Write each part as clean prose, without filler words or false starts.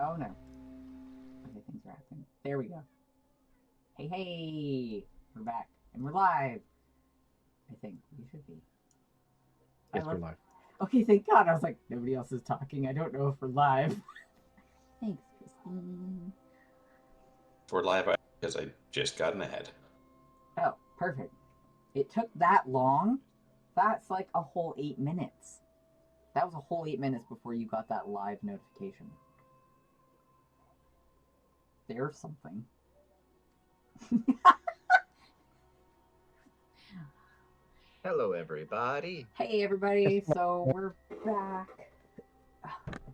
Oh no. Okay, things are happening. There we go. Hey, we're back and we're live. I think we should be. Yes, we're live. Okay, thank God. I was like, nobody else is talking. I don't know if we're live. Thanks, Christine. We're live because I just got an ad. Oh, perfect. It took that long? That's like a whole 8 minutes. That was a whole 8 minutes before you got that live notification. There's something. Hello, everybody. Hey, everybody. So we're back. A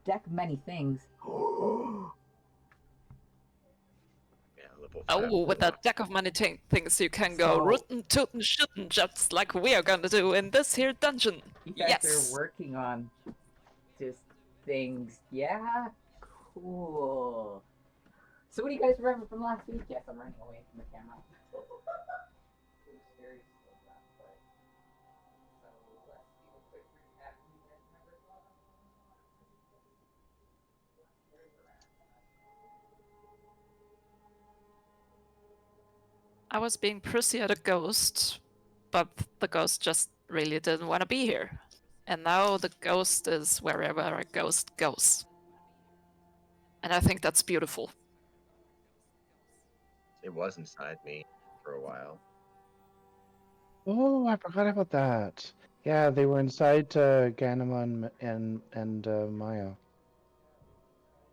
deck of many things. Oh, with a deck of many things you can go rootin' tootin' shootin' just like we are gonna do in this here dungeon. You guys are working on just things. Yeah? Cool. So what do you guys remember from last week? Yes, I'm running away from the camera. I was being prissy at a ghost, but the ghost just really didn't want to be here. And now the ghost is wherever a ghost goes. And I think that's beautiful. It was inside me for a while. Oh, I forgot about that. Yeah, they were inside Ganema and Maya,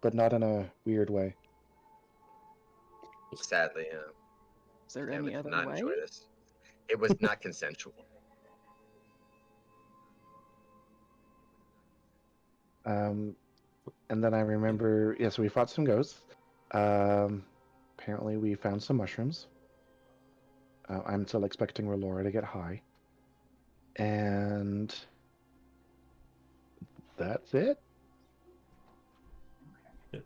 but not in a weird way. Sadly, Is there any other way? Enjoy this. It was not consensual. And then I remember, yes, we fought some ghosts. Apparently, we found some mushrooms. I'm still expecting Relora to get high. And that's it.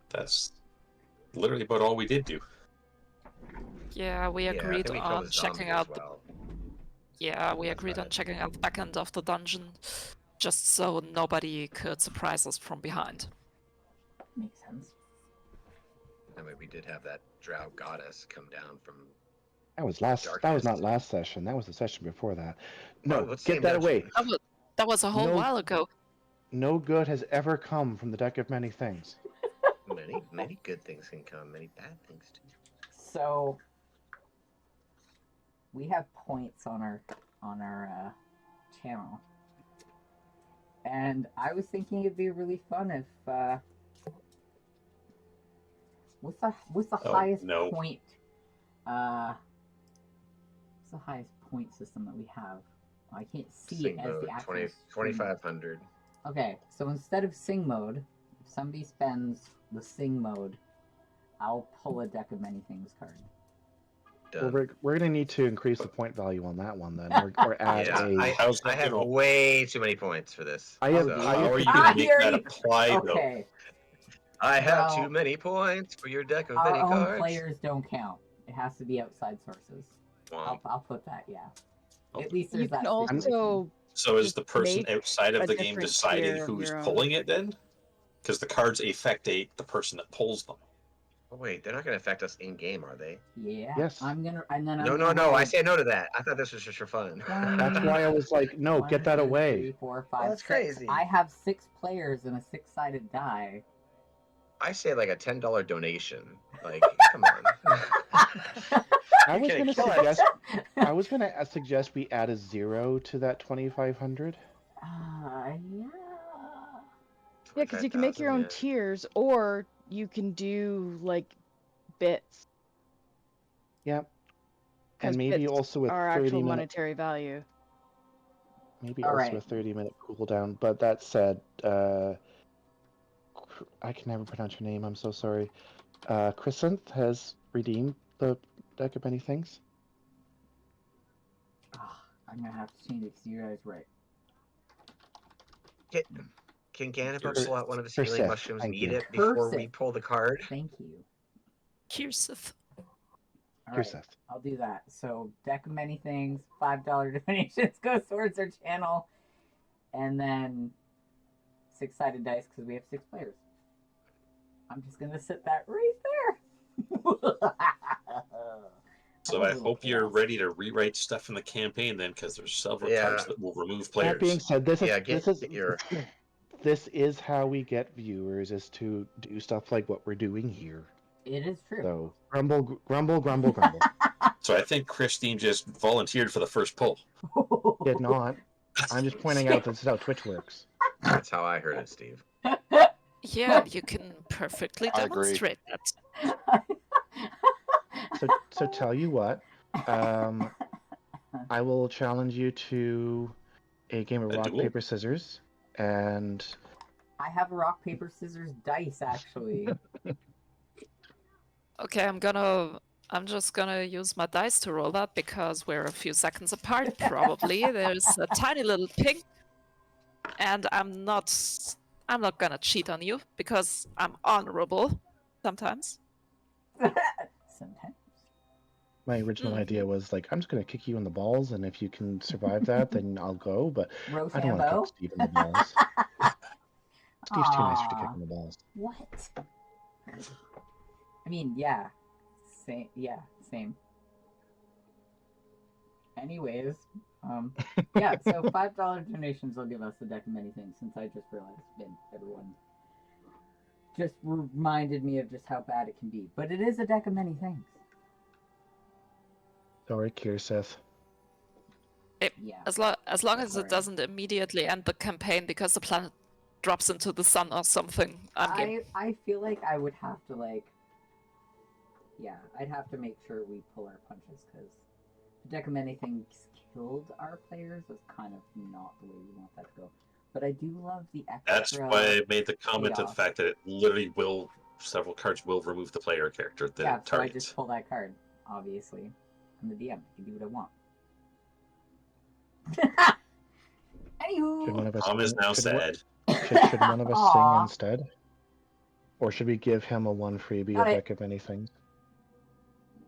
That's literally about all we did do. Yeah, we agreed on checking out the... Yeah, we That's agreed on bad. checking out the back end of the dungeon, just so nobody could surprise us from behind. Makes sense. I mean, we did have that drow goddess come down from. That was last. Darkness. That was not last session. That was the session before that. No, Oh, get that away. That was a whole while ago. No good has ever come from the deck of many things. Many good things can come. Many bad things too. So we have points on our channel, and I was thinking it'd be really fun if what's the highest point? What's the highest point system that we have? I can't see Sing it as mode, the actual 2,500. Okay, so instead of sing mode, if somebody spends the sing mode, I'll pull a deck of many things card. Done. Well, we're going to need to increase the point value on that one then, or add I have way too many points for this. I have. How are you going to make that apply, though? I have too many points for your deck of many cards. Our own players don't count. It has to be outside sources. I'll put that, yeah. At least there's that. Also, so is the person outside of the game deciding who's pulling it then? Because the cards affect the person that pulls them. Oh wait, they're not going to affect us in game, are they? Yeah. Yes. I'm gonna. And then No. I say no to that. I thought this was just for fun. That's why I was like, no, get that away. 3, 4, 5, that's 6. crazy. I have 6 players and a 6-sided die. I say like a $10 donation. Like, come on. I was going to suggest we add a 0 to that 2,500. Yeah. Yeah, because you can make your own tiers, or you can do like bits. Yep. And maybe also with our actual monetary value. Maybe also a 30-minute cooldown. But that said, I can never pronounce your name. I'm so sorry. Chrysanth has redeemed the deck of many things. I'm gonna have to change it because you guys right. Can Gannifer pull out one of his healing Sith, mushrooms and eat it before we pull the card? Thank you. Kirsith. Alright, I'll do that. So, deck of many things, $5 donations go towards our channel, and then 6-sided dice because we have 6 players. I'm just gonna sit that right there. So I hope you're ready to rewrite stuff in the campaign then, because there's several cards that will remove players. That being said, this Yeah, is get this is your- this is how we get viewers, is to do stuff like what we're doing here. It is true. So grumble, grumble, grumble, grumble. So I think Christine just volunteered for the first poll. Did not. I'm just pointing out this is how Twitch works. That's how I heard it, Steve. Yeah, you can perfectly I agree. demonstrate that. So tell you what, I will challenge you to a game of A rock, duel? paper, scissors, and I have a rock, paper, scissors dice, actually. Okay, I'm just gonna use my dice to roll that because we're a few seconds apart, probably. There's a tiny little ping. And I'm not gonna cheat on you because I'm honorable sometimes. Sometimes. my original idea was like, I'm just gonna kick you in the balls, and if you can survive that, then I'll go. But I don't want to Rochambeau? kick Steve in the balls. Steve's too nice to kick Aw. in the balls. What? I mean, yeah. Same. Yeah, same. Anyways, yeah, so $5 donations will give us a deck of many things, since I just realized everyone just reminded me of just how bad it can be. But it is a deck of many things. Sorry, Kirseth. Yeah. As long as That's it alright. doesn't immediately end the campaign because the planet drops into the sun or something, I'm game. I feel like I would have to, like... Yeah, I'd have to make sure we pull our punches, because the deck of many things killed our players is kind of not the way we want that to go. But I do love the extra... That's why I made the comment of the chaos. fact that it literally will, several cards will remove the player character that Yeah, it so I targets. just pull that card, obviously. I'm the DM. I can do what I want. Should one Anywho, of us Tom is sing- now should sad. Should one of us sing Aw. instead? Or should we give him a one freebie, Not a it. deck of anything?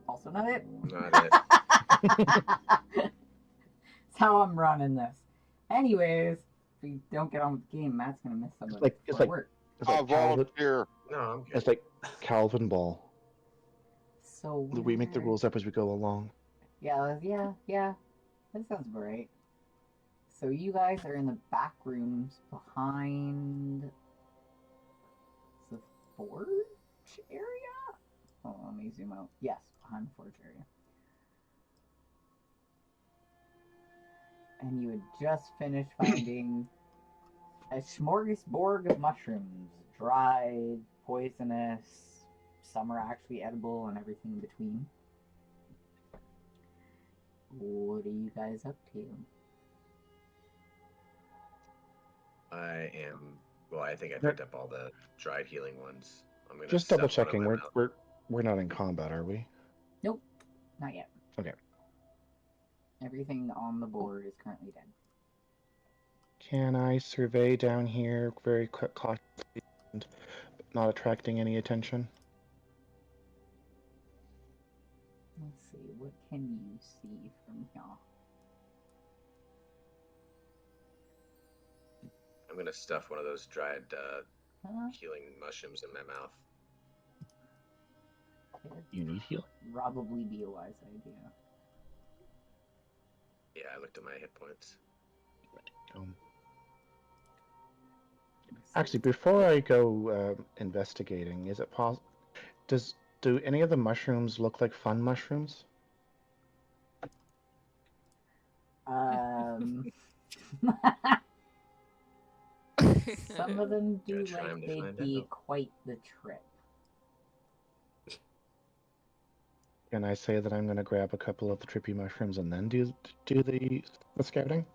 also not it. Not it. That's how I'm running this. Anyways, if we don't get on with the game, Matt's gonna miss some of like- it it's before like- work. It's I'll like Calvin, volunteer. No, I'm good. it's like Calvin Ball. So We make the weird. rules up as we go along. Yeah. That sounds about right. So you guys are in the back rooms behind the forge area? Oh, let me zoom out. Yes, behind the forge area. And you had just finished finding a smorgasbord of mushrooms. Dried, poisonous, some are actually edible, and everything in between. What are you guys up to? I think I picked up all the dried healing ones. I'm gonna Just stuff double one of checking. them out. We're not in combat, are we? Nope, not yet. Okay. Everything on the board is currently dead. Can I survey down here very cautiously and not attracting any attention? Let's see, what can you see from here? I'm gonna stuff one of those dried Huh? healing mushrooms in my mouth. You need healing. Probably be a wise idea. Yeah, I looked at my hit points. Actually, before I go investigating, is it possible? Do any of the mushrooms look like fun mushrooms? Some of them do Gonna try 'em like to they'd find be out. quite the trip. Can I say that I'm going to grab a couple of the trippy mushrooms and then do the scouting?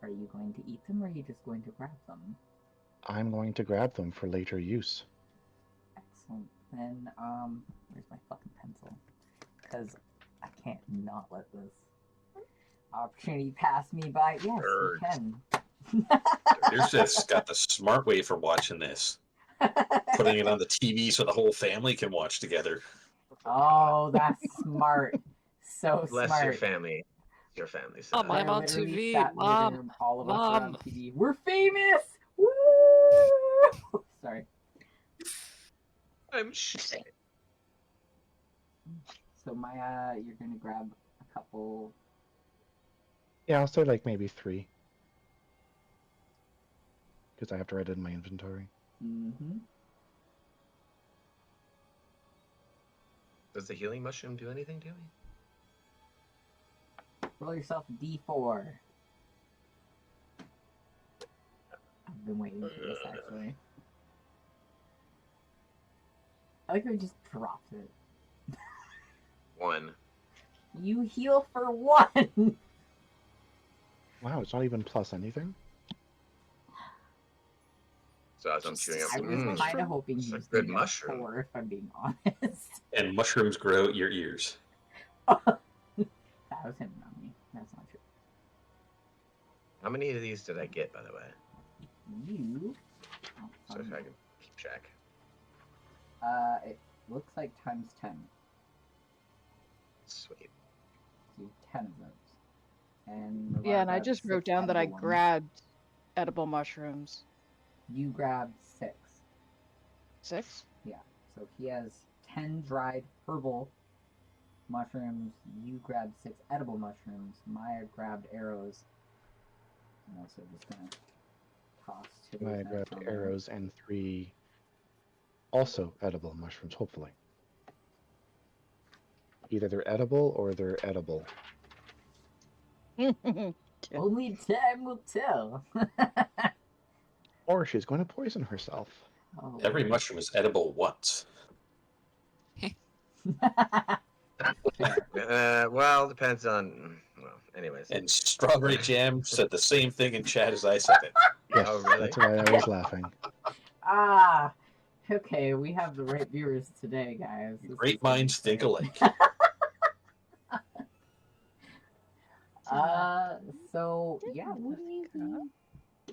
Are you going to eat them or are you just going to grab them? I'm going to grab them for later use. Excellent. Then, where's my fucking pencil? Because I can't not let this opportunity pass me by. Yes, you Birds. can. Here's just got the smart way for watching this. Putting it on the TV so the whole family can watch together. Oh, that's smart. So Bless smart. your family. Your family. Oh, son. I'm I on literally TV, sat in the living Mom, room, all of us are on Mom. TV. We're famous! Woo! Sorry. I'm shit. So Maya, you're gonna grab a couple. Yeah, I'll say like maybe 3. Because I have to write it in my inventory. Mm-hmm. Does the healing mushroom do anything to me? Roll yourself a d4. I've been waiting for this actually. I like how he just dropped it. 1. You heal for 1. Wow, it's not even plus anything? So as I'm Just chewing a up, I was small kind of hoping it's he a was good gonna get mushroom. 4, if I'm being honest. And mushrooms grow out your ears. That was him, not me. That's not true. How many of these did I get, by the way? You. Oh, So if I can keep track. It looks like times 10. Sweet. So you have 10 of those. And Yeah, and I grabbed just 6 wrote down that I edible ones. grabbed edible mushrooms. You grabbed 6. 6? Yeah. So he has 10 dried herbal mushrooms. You grabbed 6 edible mushrooms. Maya grabbed arrows. I'm also just gonna toss And I today's grabbed on there. arrows and 3 also edible mushrooms, hopefully. Either they're edible or they're edible. Only time will tell. Or she's going to poison herself. Oh, Every Lord. mushroom is edible once. Fair. Well, depends on. Well, anyways. And Strawberry Jam said the same thing in chat as I said it. Yes, Oh, really? that's why I was laughing. Ah, okay, we have the right viewers today, guys. This Great is gonna be minds think great. alike. So yeah, what do you think?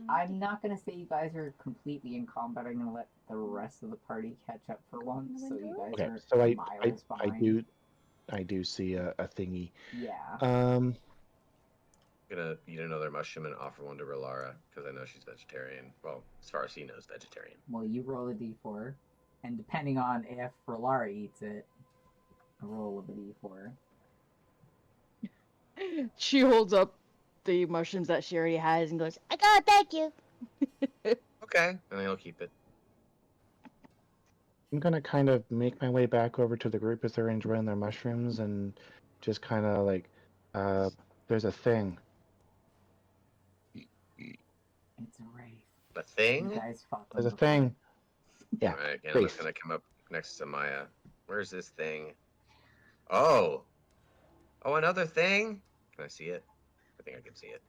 I'm not gonna say you guys are completely in combat. I'm gonna let the rest of the party catch up for once, so you guys Okay, are so miles behind. I do see a thingy. Yeah. I'm gonna eat another mushroom and offer one to Relara because I know she's vegetarian. Well, as far as he knows, vegetarian. Well, you roll a d4, and depending on if Rolara eats it, a roll of a d4. She holds up the mushrooms that she already has and goes, I got it, thank you. Okay, and he'll keep it. I'm gonna kind of make my way back over to the group as they're enjoying their mushrooms and just kind of like, there's a thing. It's a wraith. The You thing? guys fought them There's a before. thing. Yeah, Alright, and I'm Wraith. gonna come up next to Maya. Where's this thing? Oh! Oh, another thing? Can I see it? I think I can see it.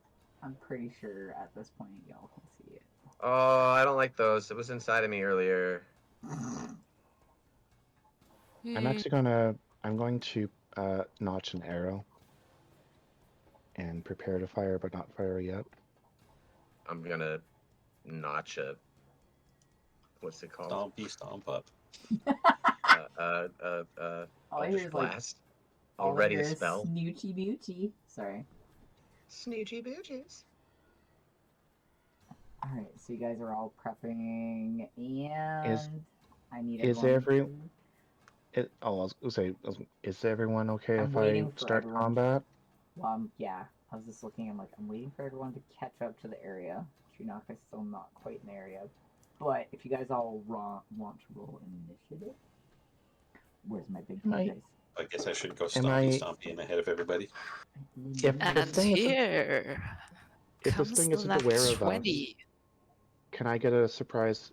I'm pretty sure at this point y'all can see it. Oh, I don't like those. It was inside of me earlier. I'm going to notch an arrow and prepare to fire, but not fire yet. I'm gonna notch a. What's it called? Stompy stomp up. All I hear Eldritch is like Blast. all I Already hear a is spell. Snoochie Boochie. Sorry. Snoochie boochies. Alright, so you guys are all prepping, and Is- I need is everyone I was gonna say, is everyone okay I'm if I waiting for start everyone. combat? Well, yeah, I was just looking, I'm like, I'm waiting for everyone to catch up to the area. Trunok is still not quite in the area. But if you guys all want to roll initiative, where's my big Am I- dice? I guess I should go Am I- stompy in ahead of everybody. If this And thing is here if this comes thing the isn't nat aware of us, 20. can I get a surprise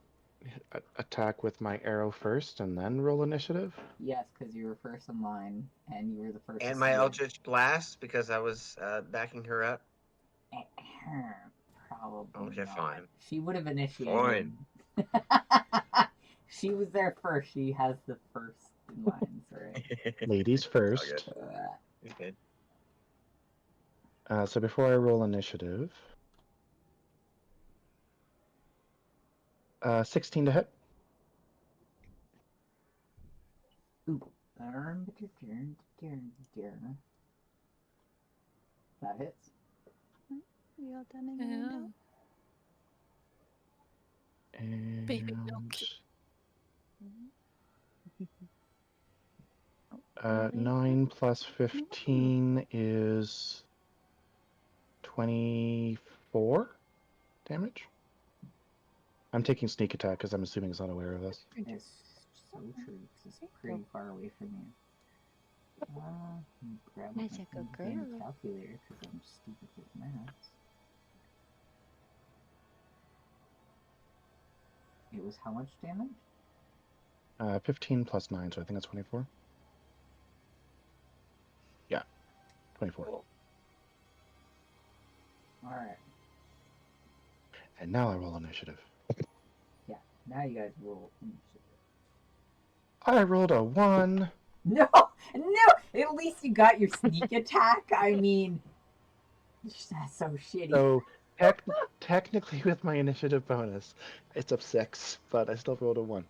attack with my arrow first and then roll initiative? Yes, because you were first in line, and you were the first. And to my see it. Eldritch Blast because I was backing her up. Probably Okay, not. fine. She would have initiated. Fine. She was there first. She has the first in line. Sorry. Ladies first. Okay. So before I roll initiative, 16 to hit. Ooh. That hits. You all done in Yeah. window? And Baby milk. 9 plus 15 is 24 damage. I'm taking sneak attack because I'm assuming it's not aware of this. It's so true, 'cause it's pretty far away from you. Grab my Magical damn girl. calculator because I'm stupid with maths. It was how much damage? 15 plus 9, so I think that's 24. Yeah, 24. Alright. And now I roll initiative. Yeah, now you guys roll initiative. I rolled a 1. No! No! At least you got your sneak attack. I mean, that's so shitty. So technically, with my initiative bonus, it's up 6, but I still rolled a 1.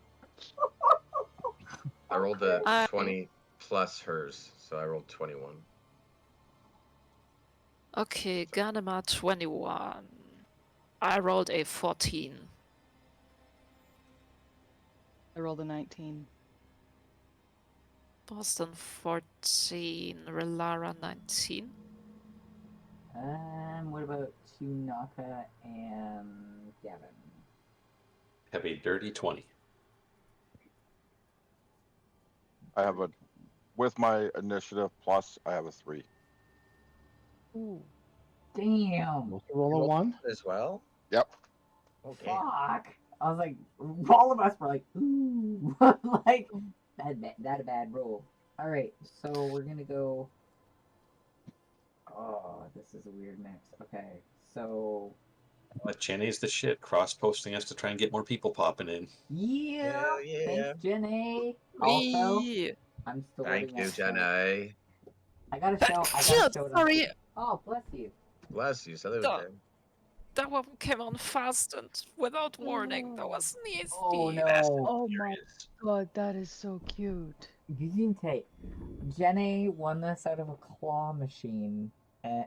I rolled a I- 20 plus hers, so I rolled 21. Okay, Ganema 21. I rolled a 14. I rolled a 19. Boston 14. Relara 19. What about Tunaka and Gavin? Have a dirty 20. I have a, with my initiative plus, I have a 3. Ooh. Damn! Also roll a 1. As well? Yep. Okay. Fuck! I was like, all of us were like, ooh, like that a bad roll. All right, so we're gonna go. Oh, this is a weird mix. Okay, so Jenny's the shit, cross-posting us to try and get more people popping in. yeah, Hell yeah. thanks, Jenny. Also, Whee! I'm still Thank loading you, that show. Jenny. I gotta show. I Shit, gotta show it. sorry, Oh, bless you. Bless you. Salute. Duh. that one came on fast and without warning. That was nasty. Oh Fast no, Oh and my furious. god, that is so cute. Gesundheit. Jenny won this out of a claw machine, and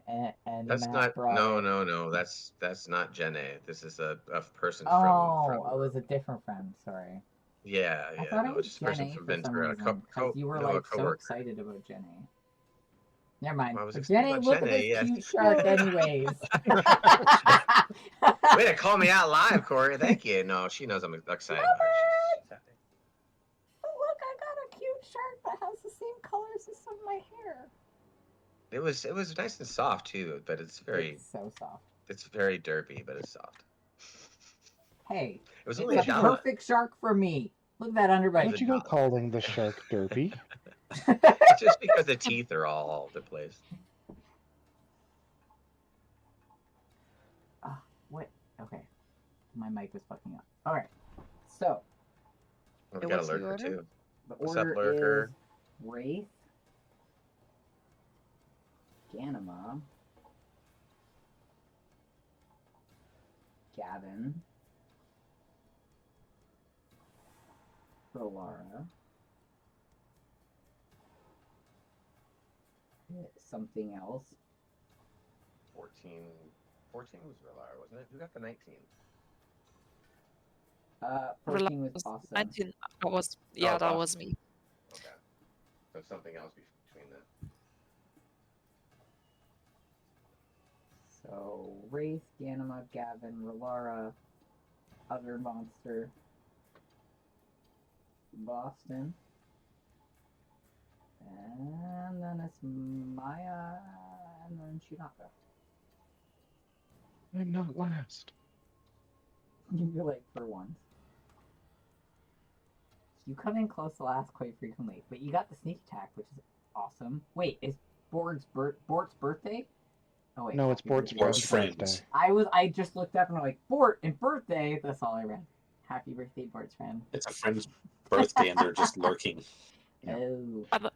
That's Matt not. brought No, it. no. That's not Jenny. This is a person Oh, from. it was a different friend. Sorry. Yeah, I yeah. thought No, it was just a person Jenny from for some Ventura. reason because you were No, a like so coworker. excited about Jenny. Never mind. Well, I was But excited Jenny, about look Jenny, at this yes. cute shark, anyways. Way to call me out live, Corey. Thank you. No, she knows I'm excited about her. She's happy. Look, I got a cute shark that has the same colors as some of my hair. It was nice and soft too, but it's very So soft. it's very derpy, but it's soft. Hey, It was it's only a a Java. perfect shark for me. Look at that Why underbite. don't you go calling the shark derpy? It's just because the teeth are all over the place. What? Okay. My mic was fucking up. Alright. So, We've Hey, got a what's the lurker order? too. the What's up, order lurker? is Wraith, Ganema, Gavin, Rolara, something else. 14 was Relar, wasn't it? Who got the 19? 14 was Relax. awesome. 19. That was yeah, Oh, that awesome. was me. Okay. So something else between the. So, Wraith, Ganema, Gavin, Rolara, other monster, Boston, and then it's Maya, and then Shinaka. I'm not last. You're like, for once. You come in close to last quite frequently, but you got the sneak attack, which is awesome. Wait, is Bort's birthday? Oh wait, No, it's happy Bort's birthday. Bort's birthday. friends. I just looked up and I'm like, Bort and birthday. That's all I read. Happy birthday, Bort's friend. It's a friend's birthday and they're just lurking. Yeah. Oh.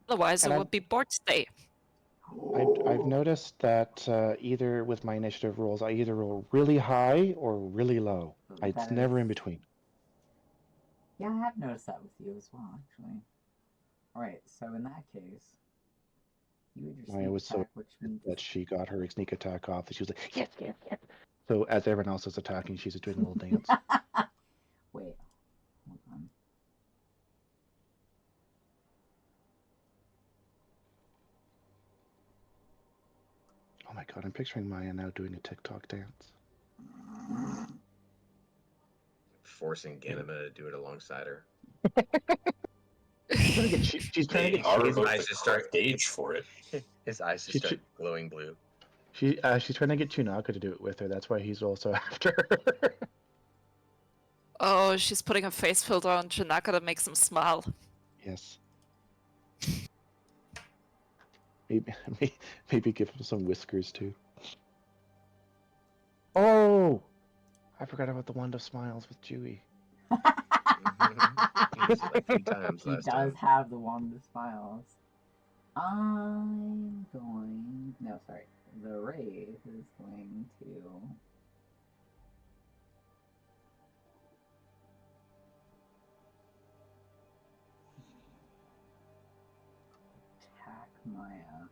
Otherwise, And it I- would be Bort's day. I've noticed that either with my initiative rolls, I either roll really high or really low. It's That never is- in between. Yeah, I have noticed that with you as well, actually. Alright, so in that case, you would your Maya sneak was so attack, which means that she got her sneak attack off. She was like, yes, yes, yes. So as everyone else is attacking, she's doing a little dance. Wait, hold on. god, I'm picturing Maya now doing a TikTok dance. Forcing Ganima to do it alongside her. She's trying to get she's trying to They get are His about eyes the just start- correct age for it. His eyes just start glowing blue. she's trying to get Chunaka to do it with her. That's why he's also after her. Oh, she's putting a face filter on Chinaka that makes him smile. Yes. Maybe give him some whiskers too. Oh, I forgot about the Wand of Smiles with Chewie. He used it like 3 times He last does time. have the Wand of Smiles. I'm going. No, sorry. The Wraith is going to. Attack Maya.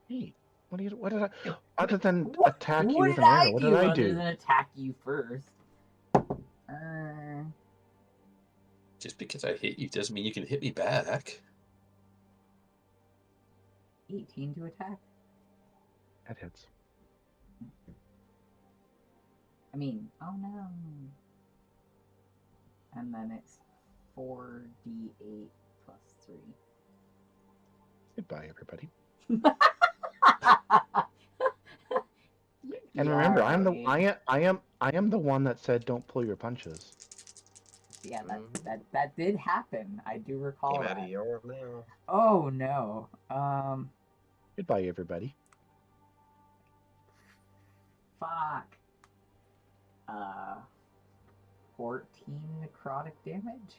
Hey, what did I? Other than attack you What with did an I arrow, what do did I other do? than attack you first? Just because I hit you doesn't mean you can hit me back. 18 to attack? That hits. I mean, oh no. And then it's 4d8 plus 3. Goodbye, everybody. You And remember, I alright. am the one that said don't pull your punches. Yeah, that did happen. I do recall Came out that. of your mouth. Oh no. Goodbye, everybody. Fuck. 14 necrotic damage.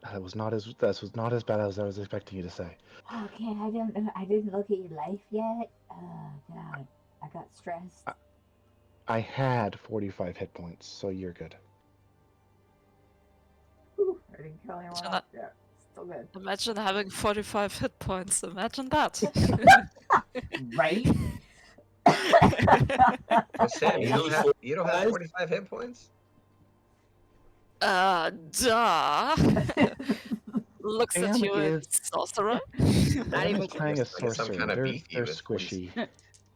That was not as bad as I was expecting you to say. Okay, I don't know. I didn't look at your life yet. Oh god, I got stressed. I had 45 hit points, so you're good. Whew, I didn't kill anyone So off yet. Still good. Imagine having 45 hit points. Imagine that. Right? Oh, Sam, you don't have Guys? 45 hit points? Duh. Looks at Sam you, is- sorcerer. Not Sam even is playing a I guess I'm sorcerer. kind of They're beefy with 40. squishy.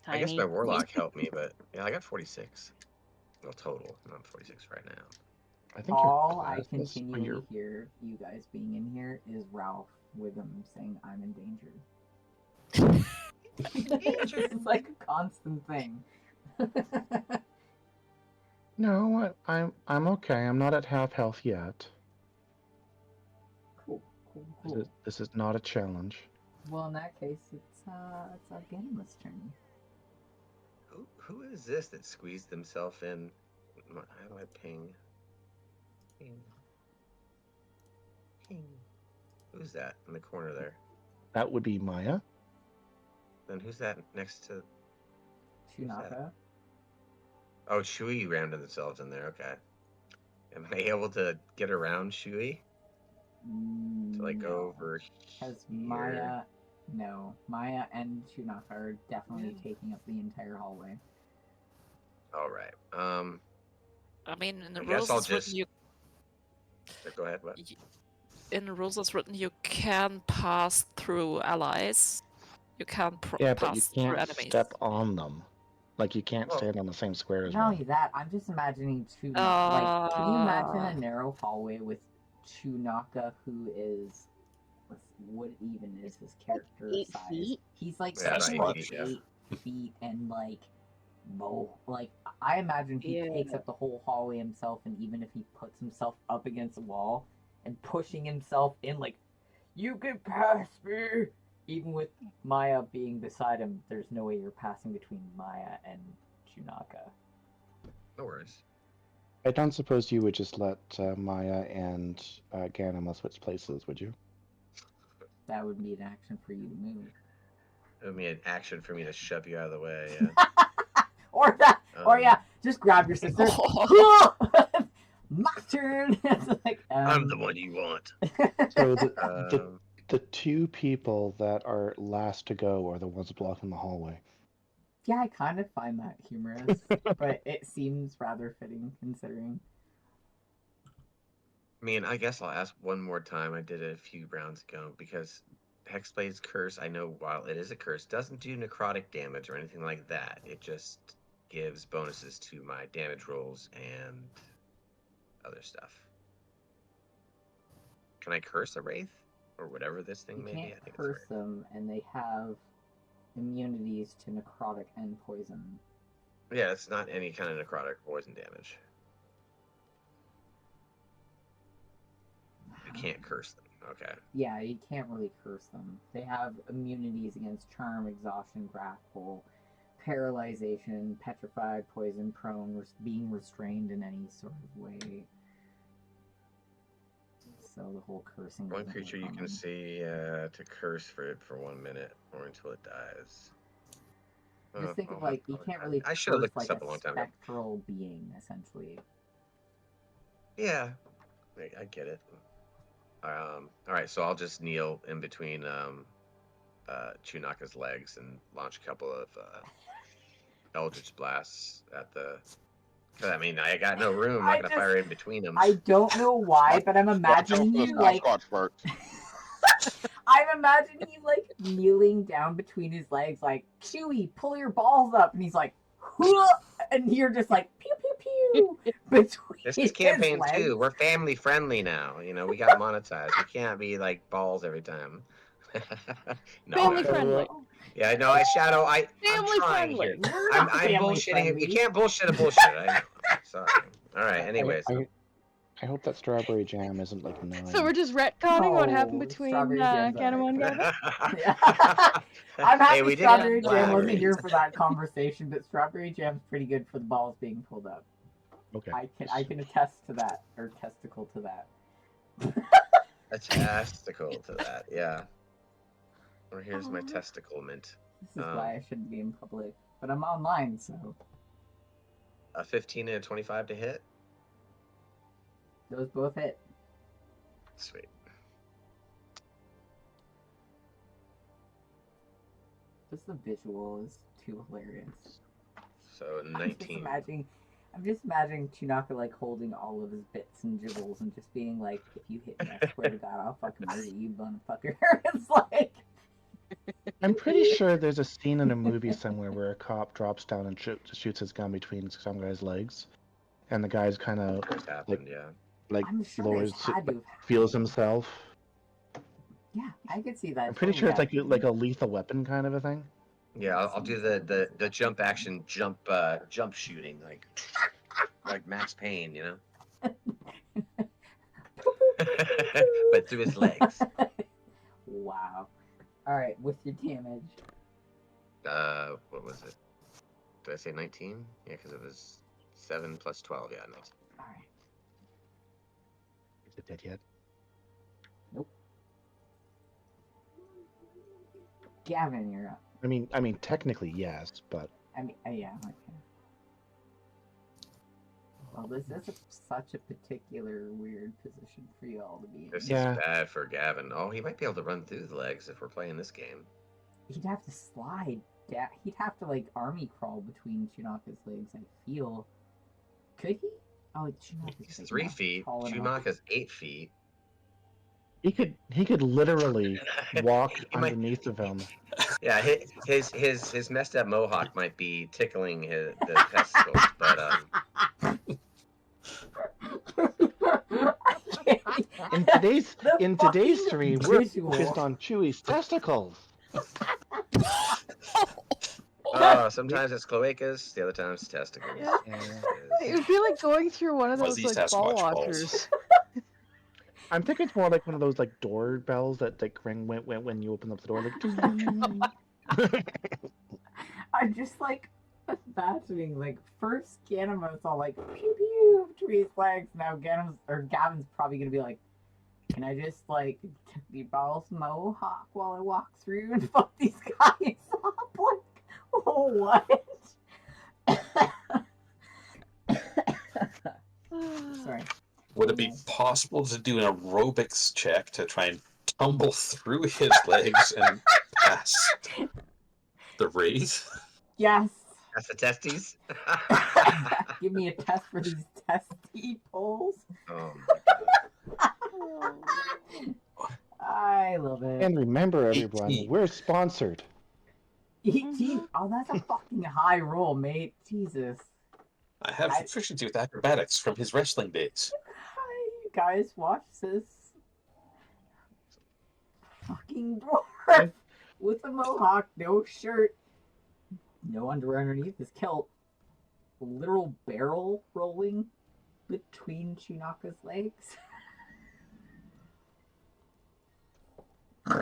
I guess tiny. my warlock helped me, but yeah, I got 46. Well, total. I'm 46 right now. I think All your I class is, or continually your hear you guys being in here is Ralph Wiggum saying, "I'm in danger." It's like a constant thing. No, I'm okay. I'm not at half health yet. Cool, cool. This is not a challenge. Well, in that case, it's Ganima's turn. Who is this that squeezed himself in? How do I ping? Ping. Ping. Who's that in the corner there? That would be Maya. Then who's that next to? Who's that? Chunaka. Oh, Shui rammed themselves in there. Okay. Am I able to get around Shui? To like go over Because here? Maya and Chunaka are definitely taking up the entire hallway. All right. I mean, in the I guess rules I'll it's written just. you Go ahead. What? in the rules it's written you can pass through allies. You can't Yeah, but you pass through can't enemies. step on them. Like you can't Well, stand on the same square as Not them. only that, I'm just imagining Chunaka. Can you imagine a narrow hallway with Chunaka, who is, what even is his character 8 size? feet? He's like Yeah, That's 7 much. feet, 8 feet, and like, like I imagine he takes up the whole hallway himself, and even if he puts himself up against a wall and pushing himself in, like, you can pass me. Even with Maya being beside him, there's no way you're passing between Maya and Chunaka. no worries. I don't suppose you would just let Maya and Ganima switch places, would you? That would be an action for you to move. It would be an action for me to shove you out of the way. Yeah. Or that, or yeah, just grab your sister. My turn. It's like, I'm the one you want. So the two people that are last to go are the ones blocking the hallway. Yeah, I kind of find that humorous, but it seems rather fitting considering. I mean, I guess I'll ask one more time. I did it a few rounds ago because Hexblade's curse, I know while it is a curse, doesn't do necrotic damage or anything like that. It just gives bonuses to my damage rolls and other stuff. Can I curse a wraith? Or whatever this thing You may can't be? I think curse it's weird. them, and they have immunities to necrotic and poison. Yeah, it's not any kind of necrotic poison damage. I can't curse them. Okay. Yeah, you can't really curse them. They have immunities against charm, exhaustion, grapple, paralyzation, petrified, poison, prone, being restrained in any sort of way. So the whole cursing. One doesn't creature work you on can them. see to curse for 1 minute or until it dies. Just think of I'll like you can't really I should have curse looked this like up a a long time ago. spectral being, essentially. Yeah, I get it. All right, so I'll just kneel in between Chunaka's legs and launch a couple of Eldritch blasts at the. Cause I mean, I got no room. I'm not gonna fire in between them. I don't know why, but I'm Watch out imagining for the you like Sasquatch first. I'm imagining you like kneeling down between his legs, like Chewie, pull your balls up, and he's like, "Huh," and you're just like pew pew pew between This his is campaign legs. 2. We're family friendly now. You know, we got monetized. We can't be like balls every time. No, Family I'm- friendly. Yeah, no, Shadow. I'm Family trying friendly. here. We're I'm not family bullshitting. friendly. You can't bullshit a bullshit. I know. Sorry. All right. Anyways, I hope that strawberry jam isn't like 9. So we're just retconning what happened Oh, between Strawberry Jam's Ganema and alright. Gavin? Yeah. I'm happy Hey, we did Strawberry have Jam wasn't blackberries. here for that conversation, but Strawberry Jam's pretty good for the balls being pulled up. Okay. I can attest to that, or testicle to that. a testicle to that. Yeah. Or here's my testicle mint. This is why I shouldn't be in public, but I'm online, so A 15 and a 25 to hit. those both hit. Sweet. Just the visual is too hilarious. So I'm 19. just imagining Chunaka like holding all of his bits and jibbles and just being like, if you hit me, I swear to God, I'll fucking murder you, motherfucker. It's like I'm pretty sure there's a scene in a movie somewhere where a cop drops down and shoots his gun between some guy's legs, and the guy's kind of This happened, yeah. like I'm sure lowers, it's had to have feels himself. Yeah, I could see that. I'm pretty sure it's totally like a lethal weapon kind of a thing. Yeah, I'll do the jump action jump shooting like Max Payne, you know. But through his legs. Wow. All right, with your damage. What was it? Did I say 19? Yeah, because it was 7 plus 12. Yeah, 19. All right. Is it dead yet? Nope. Gavin, you're up. I mean, technically yes, but I mean, yeah, okay. Well, this is such a particular weird position for you all to be in. This Yeah. is bad for Gavin. Oh, he might be able to run through the legs if we're playing this game. He'd have to slide. He'd have to like army crawl between Chunaka's legs. I feel. Could he? Oh, Chunaka's He's 3 feet. tall enough. Chumaka's 8 feet. he could literally walk He might- underneath of him. Yeah, his messed up mohawk might be tickling the testicles, but In today's stream, we're visual. focused on Chewie's testicles. sometimes it's cloacas, the other times it's testicles. Yeah. It would be like going through one of those Fuzzy like ball Sasquatch balls. walkers. I'm thinking it's more like one of those like doorbells that like ring when you open up the door. Like, I'm just like imagining like first Ganema's all like pew pew between his legs. Now Gavin's probably gonna be like, can I just like the balls mohawk while I walk through and fuck these guys up? Like, oh what? Sorry. Would it be possible to do an aerobics check to try and tumble through his legs and past the wraith? Yes. That's the testes. Give me a test for these testy pulls. Oh my god. I love it. And remember, everyone, 18. we're sponsored. 18. Oh, that's a fucking high roll, mate. Jesus. I have proficiency with acrobatics from his wrestling days. Hi, you guys, watch this. Fucking dwarf with a mohawk, no shirt, no underwear underneath his kilt. A literal barrel rolling between Chewbacca's legs.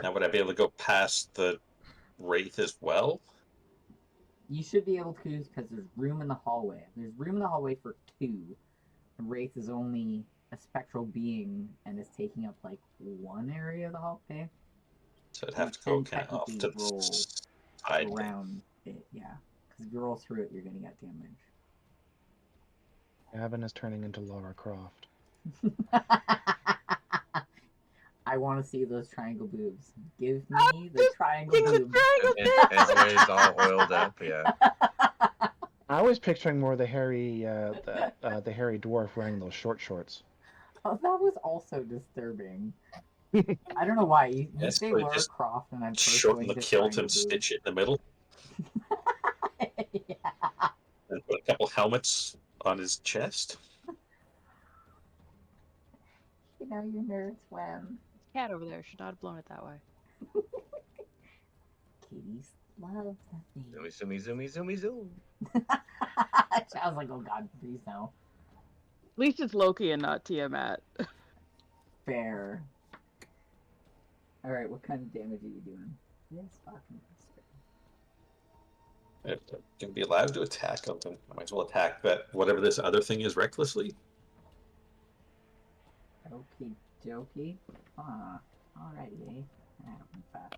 Now, would I be able to go past the wraith as well? You should be able to, because there's room in the hallway. There's room in the hallway for 2. And Wraith is only a spectral being and is taking up like 1 area of the hallway. So I'd You have to go can kind of off to technically the roll side. around it, yeah. Because if you roll through it, you're going to get damage. Gavin is turning into Lara Croft. I want to see those triangle boobs. Give me the triangle boobs. And Esme's all oiled up, yeah. I was picturing more the hairy dwarf wearing those short shorts. Oh, that was also disturbing. I don't know why. You Yes, say but Lara just Croft and I'm first Shorten going the to kilt triangle and boobs. stitch it in the middle, Yeah. and put a couple helmets on his chest. You know your nerds when. Cat over there should not have blown it that way. Kitties love that Zoomy, zoomy, zoomy, zoom. I was like, oh god, please no. At least it's Loki and not Tiamat. Fair. Alright, what kind of damage are you doing? This fucking bastard. If I'm gonna be allowed to attack him, then I might as well attack that whatever this other thing is recklessly. Okie dokie. Ah, alrighty, eh? That went fast.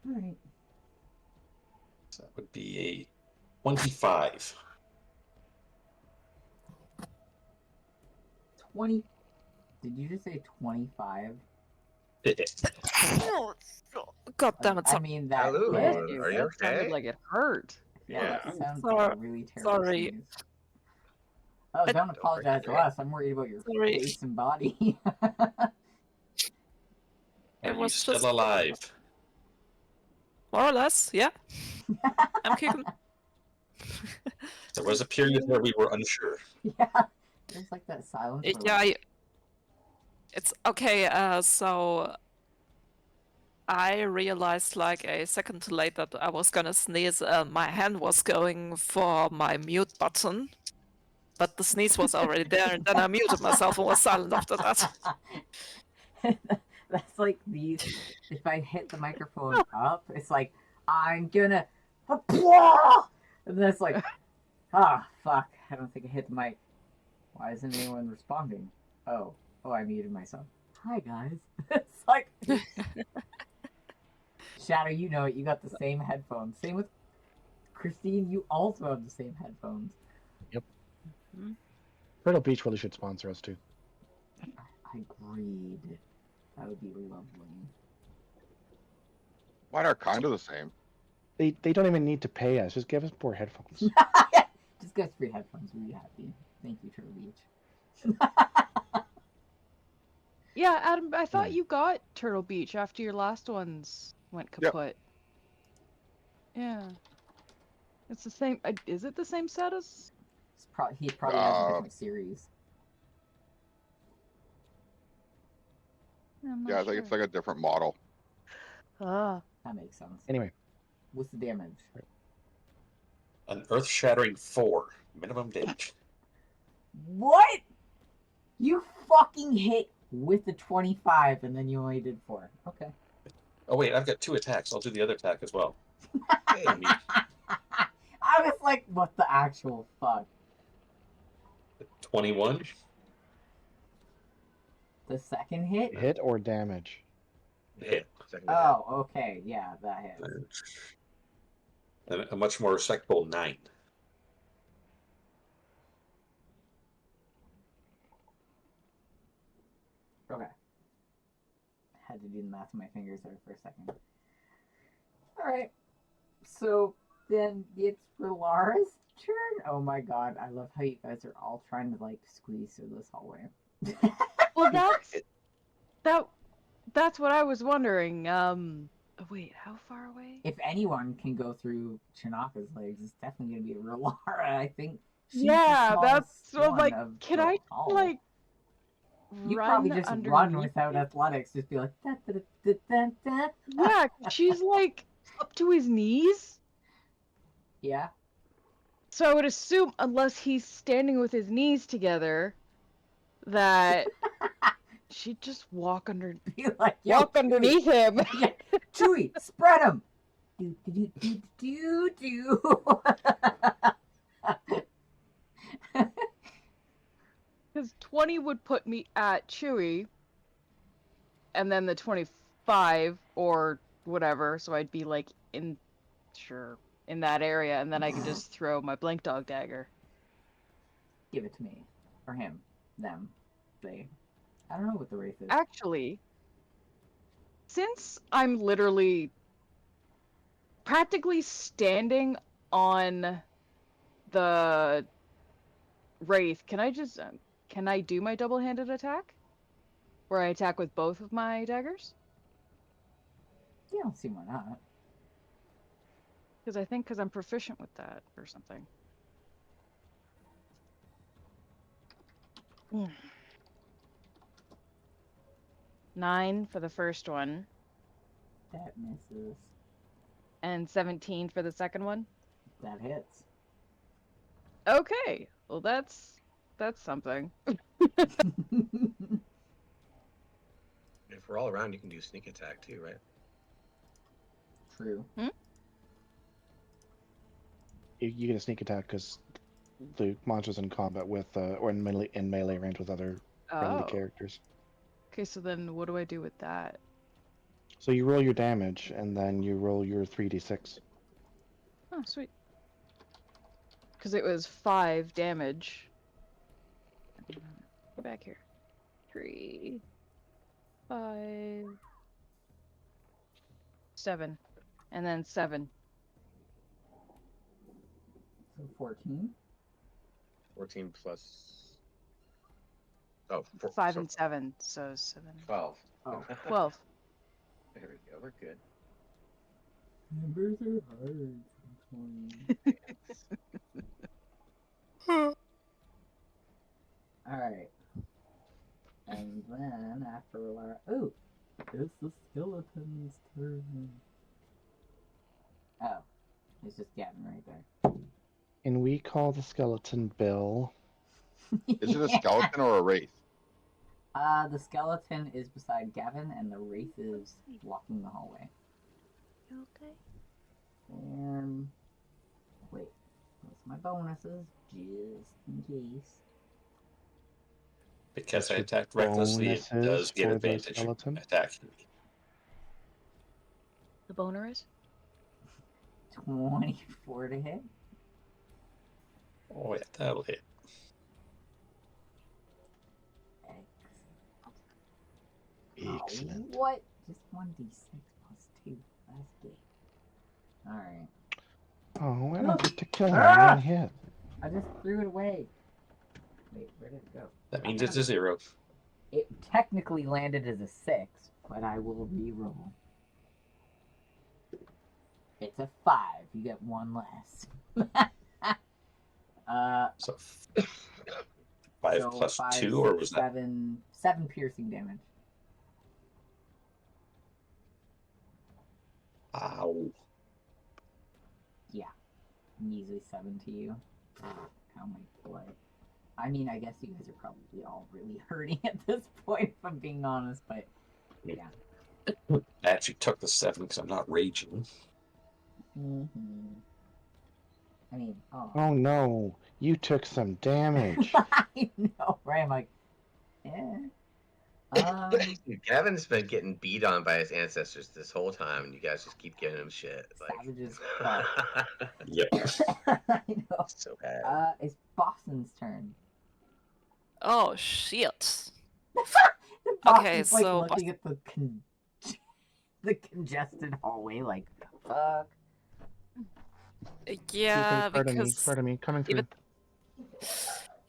Alright. So that would be a 25. 20. Did you just say 25? God damn it! I mean, that Hello, hit. are you That sounded okay? like it hurt. Yeah, that sounds Sorry- like a really terrible sorry. sneeze. Oh, don't apologize to us. I'm worried about your Sorry. face and body. Are you was still just- alive? More or less, yeah. I'm kicking. There was a period where we were unsure. Yeah. There's like that silence. for Yeah, like, it's okay. So I realized like a second later that I was gonna sneeze. My hand was going for my mute button, but the sneeze was already there, and then I muted myself and was silent after that. That's like these. If I hit the microphone up, it's like I'm gonna, and then it's like, ah, fuck! I don't think I hit the mic. Why isn't anyone responding? Oh, I muted myself. Hi guys. It's like, Shadow, you know it. You got the same headphones. Same with Christine. You also have the same headphones. Turtle Beach really should sponsor us too. Agreed. That would be lovely. Mine are kind of the same. They don't even need to pay us. Just give us more headphones. Just get free headphones. We'll be happy. Thank you, Turtle Beach. Yeah, Adam, I thought Hmm. you got Turtle Beach after your last ones went kaput. Yeah. It's the same. Is it the same set as? He probably has a different series. I'm not Yeah, I think it's like a different model. Ah. That makes sense. Anyway, What's the damage? An earth-shattering 4 minimum damage. What? You fucking hit with the 25 and then you only did 4. Okay. Oh wait, I've got 2 attacks. I'll do the other attack as well. Hey, I was like, what the actual fuck? 21. The second hit? hit or damage? Hit. second attack. Oh, okay. Yeah, that hits. And a much more respectable 9. Okay. Had to do the math with my fingers there for a second. Alright. So then it's for Lara's turn. Oh my god, I love how you guys are all trying to like squeeze through this hallway. Well, that that's what I was wondering. Wait, how far away? If anyone can go through Chinaka's legs, it's definitely gonna be Relara. I think she's the Yeah, that's smallest what, like, one of can the I all. like You run probably just run underneath without it? athletics, just be like da, da, da, da, da, da. Yeah, she's like up to his knees. Yeah. So I would assume, unless he's standing with his knees together, that she'd just walk Be like, yo, walk underneath him. Yeah, Chewie, spread him. Do do do do do do. Because 20 would put me at Chewie, and then the 25 or whatever, so I'd be like in that area, and then I could just throw my Blink Dog dagger. Give it to me, or him, them, they. I don't know what the race is. Actually, since I'm literally practically standing on the Wraith, can I do my double-handed attack? Where I attack with both of my daggers? Yeah, I don't see why not. Because I'm proficient with that or something. 9 for the first one, That misses. and 17 for the second one. That hits. Okay, well that's something. If we're all around, you can do sneak attack too, right? True. You get a sneak attack because the monster's in combat with, or in melee range with other friendly Oh. characters. Okay, so then what do I do with that? So you roll your damage, and then you roll your 3d6. Oh, sweet. Because it was 5 damage. Go back here. 3, 5, 7, and then 7. So 14. 14 plus. Oh, 5 so and 7, so 7. 12. Oh. 12. There we go. We're good. Numbers are hard. Alright. And then after Relara. Ooh! It's the skeleton's turn. Oh. It's just Gavin right there. And we call the skeleton Bill. Is it a skeleton or a wraith? The skeleton is beside Gavin, and the wraith is blocking the hallway. You okay? And wait, what's my bonuses? Just in case. Because I Your attacked recklessly, it bonuses does get for the advantage skeleton? attacking me. The boner is? 24 to hit. Oh yeah, that'll hit. Excellent. Oh, what? Just 1d6 plus 2. That's good. Alright. Oh, I don't get to kill him in one hit. I just threw it away. Wait, where did it go? That means it's a 0. It technically landed as a 6, but I will re-roll. It's a 5. You get 1 less. So 5 so plus 5, 2, or 6, was that? 7 piercing damage. Ow. Yeah. Measly 7 to you. How my blood. I mean, I guess you guys are probably all really hurting at this point, if I'm being honest, but yeah. I actually took the 7 because I'm not raging. Mm-hmm. I mean, Oh no, you took some damage. I know, right? I'm like, Gavin's been getting beat on by his ancestors this whole time, and you guys just keep giving him shit. Like... Savages. But... Yep. I know. So bad. It's Boston's turn. Oh shit. Boston's Okay, like so looking at the congested hallway, like, fuck. Yeah, Pardon because me, coming through.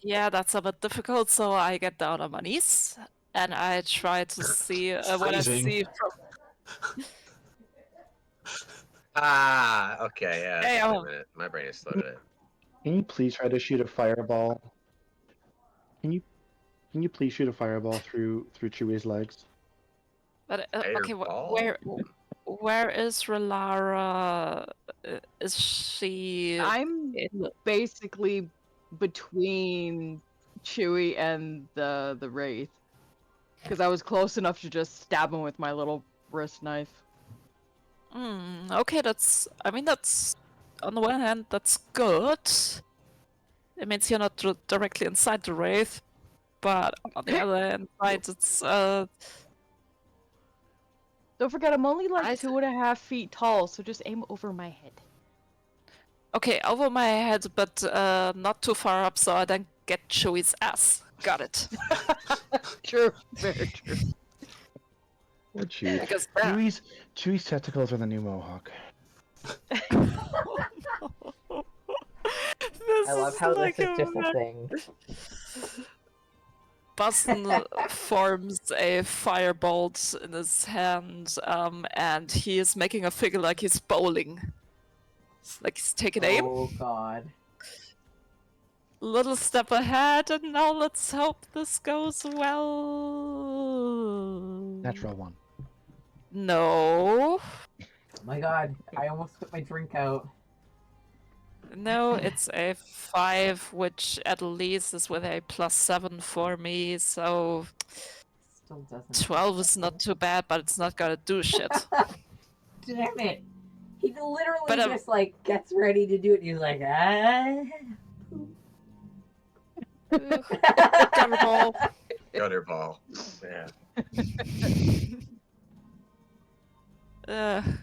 yeah, that's a bit difficult. So I get down on my knees and I try to see what I Freezing. see from. Okay, yeah. Hey, Wait a I'm- minute. My brain is slow today. Can you please try to shoot a fireball? Can you please shoot a fireball through Chewie's legs? But okay, Fireball? where is Relara? Is she? I'm in- basically between Chewie and the Wraith. Because I was close enough to just stab him with my little wrist knife. Okay, that's. I mean, that's. On the one hand, that's good. It means you're not directly inside the wraith, but on the other hand, right, it's Don't forget, I'm only like I 2.5 feet tall, so just aim over my head. okay over my head, but not too far up, so I don't get Chewie's ass. Got it. True, very true. Or Chewie? Because Chewie's testicles are the new mohawk. This I love is how like this is just a thing. Boston forms a firebolt in his hand, and he is making a figure like he's bowling. Like he's taking aim. Oh god. Little step ahead, and now let's hope this goes well. Natural one. No. Oh my god, I almost put my drink out. No, it's a 5, which at least is with a +7 for me, so Still doesn't. 12 is not too bad, but it's not gonna do shit. Damn it! He literally But, just like gets ready to do it. And he's like, ah. Gutter ball. Gutter ball. Yeah. And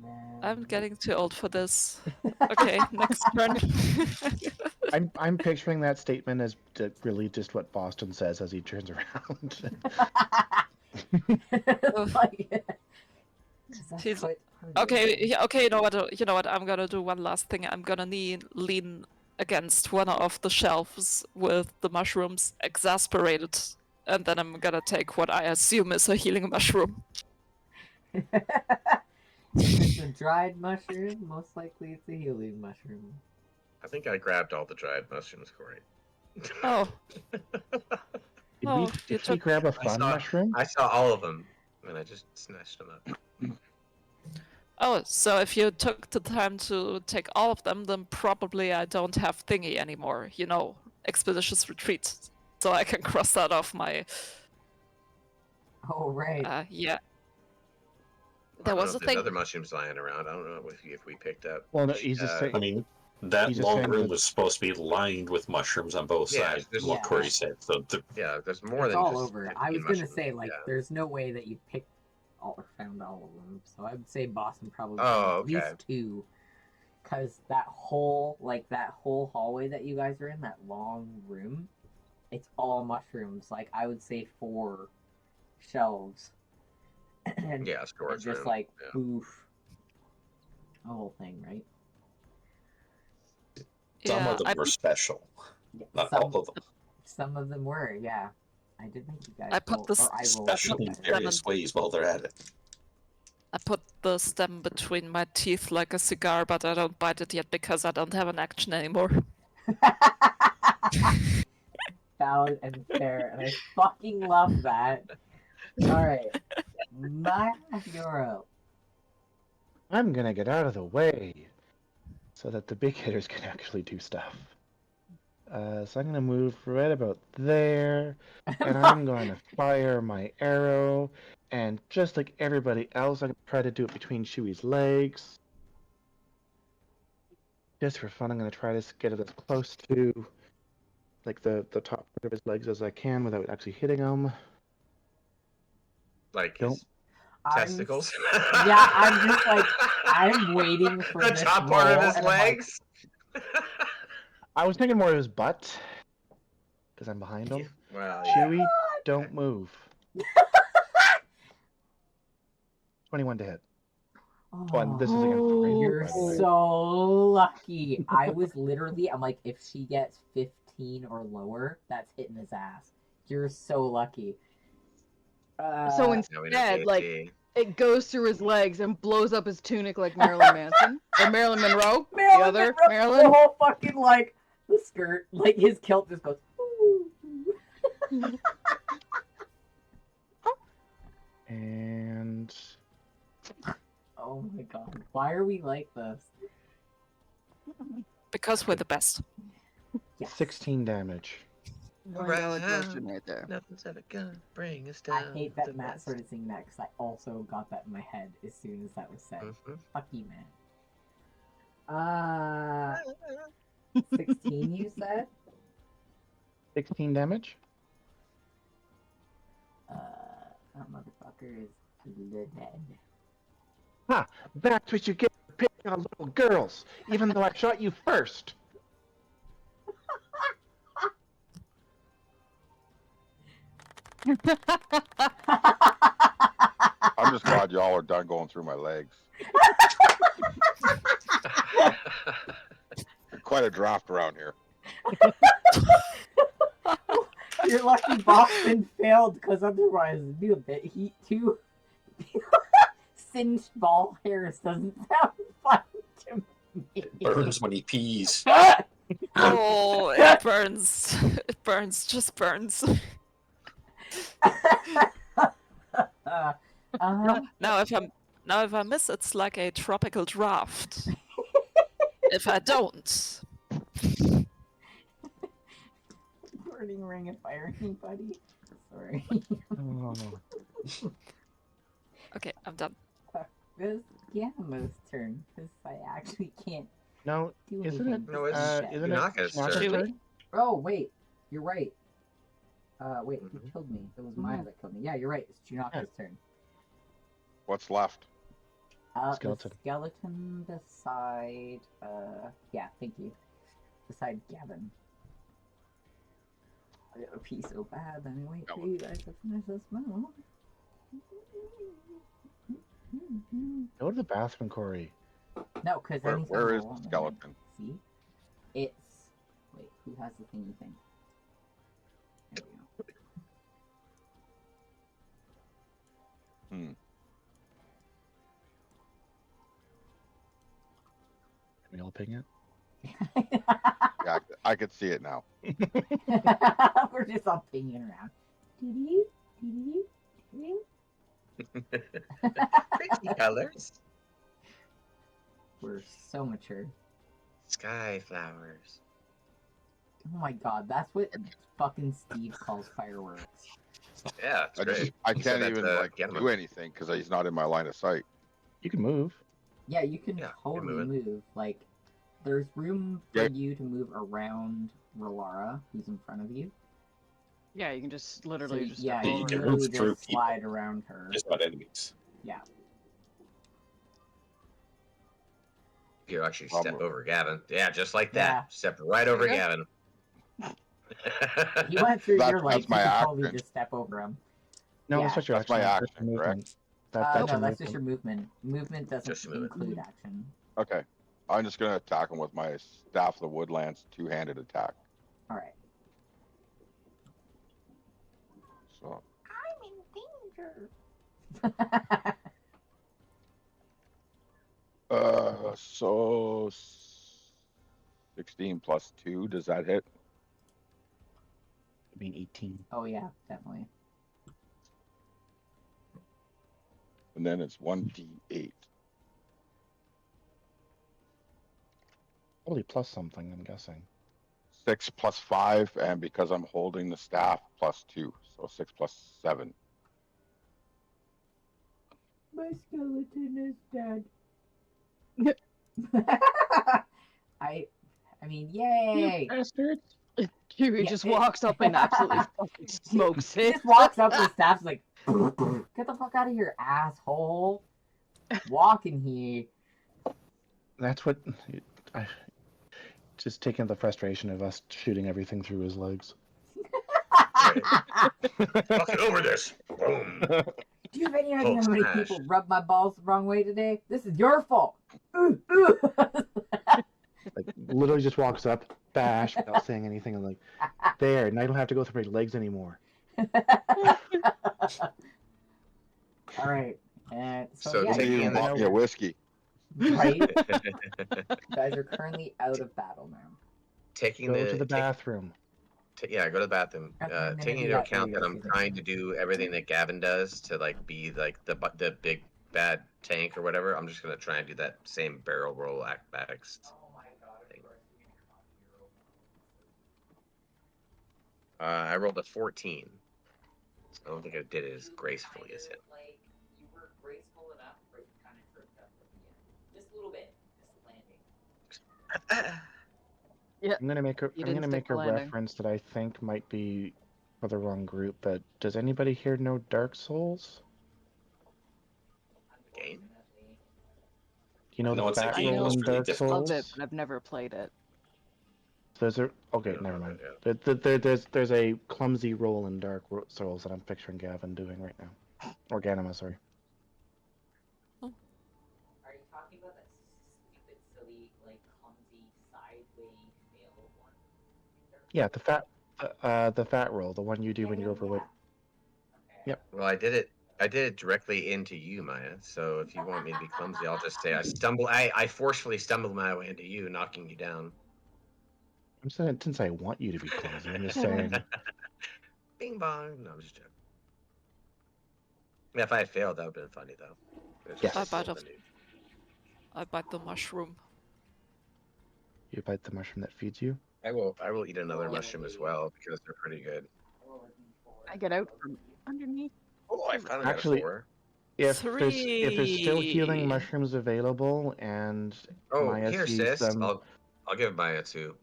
then... I'm getting too old for this. Okay, next turn. I'm picturing that statement as really just what Boston says as he turns around. Like, 'cause that's He's- quite hard. Okay, okay, you know what, I'm gonna do one last thing. I'm gonna lean against one of the shelves with the mushrooms, exasperated, and then I'm gonna take what I assume is a healing mushroom. It's a dried mushroom. Most likely, it's a healing mushroom. I think I grabbed all the dried mushrooms, Corey. Oh, Did Oh, we, you did we took- grab a I fun saw- mushroom? I saw all of them, and I just snatched them up. oh, so if you took the time to take all of them, then probably I don't have thingy anymore. You know, expeditious retreat. So I can cross that off my. Oh right. Yeah. I There don't was know a if there's thing. other mushrooms lying around. I don't know if we picked up. Well, no, he's just saying. I mean, that He's just long saying room that- was supposed to be lined with mushrooms on both Yeah, sides. there's- What Yeah. Corey said. So Yeah, there's more It's than all just over. 15 I was gonna mushrooms. say like, Yeah. there's no way that you picked all or found all of them. So I would say Boston probably Oh, found okay. at least 2, because that whole hallway that you guys are in, that long room, it's all mushrooms. Like I would say 4 shelves. And Yeah, storage just room. like yeah. poof, the whole thing, right? some Yeah, of them were special. Yeah, Not some, all of them. some of them were, yeah. I did think you guys. I put rolled, this or I rolled Special you in guys. various ways while they're at it. I put the stem between my teeth like a cigar, but I don't bite it yet because I don't have an action anymore. Valid and fair, and I fucking love that. Alright. My hero. I'm gonna get out of the way so that the big hitters can actually do stuff. So I'm gonna move right about there, and I'm going to fire my arrow. And just like everybody else, I'm gonna try to do it between Chewie's legs. Just for fun, I'm gonna try to get it as close to like the top part of his legs as I can without actually hitting him. Like Don't- his I'm- testicles. Yeah, I'm just like, I'm waiting for the this top part of roll, his and I'm like, legs. I was thinking more of his butt because I'm behind him. Wow. Chewie, don't move. 21 to hit. One, this is against the Oh, range, you're by the way. so lucky. I was literally, I'm like, if she gets 15 or lower, that's hitting his ass. You're so lucky. So Now we know instead, like, DnD. it goes through his legs and blows up his tunic like Marilyn Manson. Or Marilyn Monroe. Marilyn the other Monroe, Marilyn. the whole fucking, like, the skirt, like, his kilt just goes, And oh my god, why are we like this? Because we're the best. Yes. 16 damage. $1 question right there. Nothing's ever gonna bring us I down. hate to that Matt rest. started singing that because I also got that in my head as soon as that was said. Mhm. Fuck you, Matt. 16 you said? 16 damage? That motherfucker is dead. Ha! That's what you get for picking on little girls, even though I shot you first. I'm just glad y'all are done going through my legs. Quite a draft around here. You're lucky Boston failed because otherwise it'd be a bit heat too. Singed ball hairs doesn't sound fun to me. Burns when he pees. Oh, it burns. It burns, just burns. Now if I miss, it's like a tropical draft. If I don't, Burning ring of fire, anybody? Sorry. Oh. okay, I'm done. This Yamamo's turn because I actually can't No, do isn't anything. it? No, it's Isn't it Junaka's Junaka's turn. turn? Oh wait, you're right. Wait, who Mhm. killed me? It was Maya that killed me. Yeah, you're right. It's Junaka's turn. What's left? Skeleton. The skeleton beside. Yeah, thank you. Beside Gavin. I gotta pee so bad. Then I wait for you guys to finish this move. Go to the bathroom, Corey. No, because anytime Where I is the want to, skeleton? see, it's. Wait, who has the thingy thing? There we go. Hmm. Can we all ping it? Yeah, I could see it now. We're just all pinging around. Doo-doo, doo-doo, doo-doo. Pretty colors. We're so mature. Sky flowers. Oh my god, that's what fucking Steve calls fireworks. Yeah, it's great. I He said can't that even to like Ganema. do anything because he's not in my line of sight. You can move. Yeah, you can Yeah, totally you're move. Like, there's room for Yeah. you to move around Relara, who's in front of you. Yeah, you can just So, literally just yeah, step you you over can can it. move literally through just slide people. around her. Just not enemies. You actually I'll step move. over Gavin. Yeah, just like that. Yeah. Step right over Okay. Gavin. He went through your That's legs, you my can totally action. just step over him. No, Yeah. that's not your That's my action. action, your correct? movement. That's No, your that's movement. just your movement. Movement doesn't Just your movement. include action. Okay. I'm just gonna attack him with my Staff of the Woodlands two-handed attack. Alright. So I'm in danger. so 16 plus 2, does that hit? Being 18. Oh yeah, definitely. And then it's 1d8. Probably plus something, I'm guessing. 6 plus 5, and because I'm holding the staff, plus 2. So 6 plus 7. My skeleton is dead. I mean, yay! Bastards! Chewie Yeah, just it- walks up and absolutely fucking smokes He it. just walks up with staff's like, get the fuck out of here, asshole! Walk in here. That's what. Just taking the frustration of us shooting everything through his legs. Fucking over this. Boom. Do you have any idea Oh, how many smash. people rubbed my balls the wrong way today? This is your fault. Ooh, ooh. Like, literally just walks up, bash, without saying anything. I'm like, there, and I don't have to go through my legs anymore. All right, and so So yeah, Don't you even taking guys bought me a are whiskey. right. You the guys are currently out of battle now. taking Go to the the take, bathroom. yeah, go to the bathroom. I'm gonna Taking do into that for account you that guys. I'm Excuse me. trying to do everything that Gavin does to like be like the big bad tank or whatever. I'm just gonna try and do that same barrel roll acrobatics thing. I rolled a 14. I don't think I did it as gracefully as him. Like you were graceful enough, but you kind of tripped up at the end, just a little bit, just landing. Yeah. I'm gonna make a You I'm didn't gonna stick make the a landing. reference that I think might be for the wrong group, but does anybody here know Dark Souls? Game? You know No, the it's a fat I game roll know that's in really Dark difficult. of it, Souls? but I've never played it. There's a okay, don't never know mind. that, There's a clumsy roll in Souls that I'm picturing Gavin doing right now, or Ganima, sorry. Are you talking about that stupid, silly, like clumsy sideways fail one? Yeah, the fat roll, the one you do when you're overweight. Okay. Yep. Well, I did it directly into you, Maya. So if you want me to be clumsy, I'll just say I forcefully stumbled my way into you, knocking you down. I'm saying since I want you to be clumsy, I'm just saying. Bing bong. No, I'm just joking. Yeah, if I had failed, that would have been funny though. It's Yes. just I rolled bite, the new. I bite the mushroom. You bite the mushroom that feeds you. I will eat another mushroom as well because they're pretty good. I get out from underneath. Oh, I finally Actually, got a 4. if there's still healing 3. mushrooms available and Oh, Maya here, sees sis. them, I'll give Maya 2.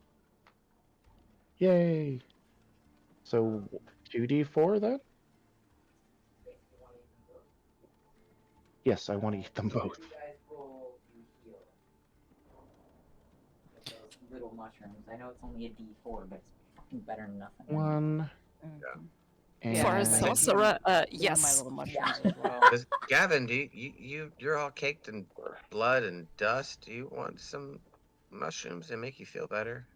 yay! So 2d4 then? Yes, I want to eat them both. You guys roll your heal. With those little mushrooms. I know it's only a D4, but it's fucking better than nothing. 1 Mhm. and For a I'd like to give sorcerer, Give him my yes. little mushrooms Yeah. as well. Does Gavin, you're all caked in blood and dust. Do you want some mushrooms to make you feel better?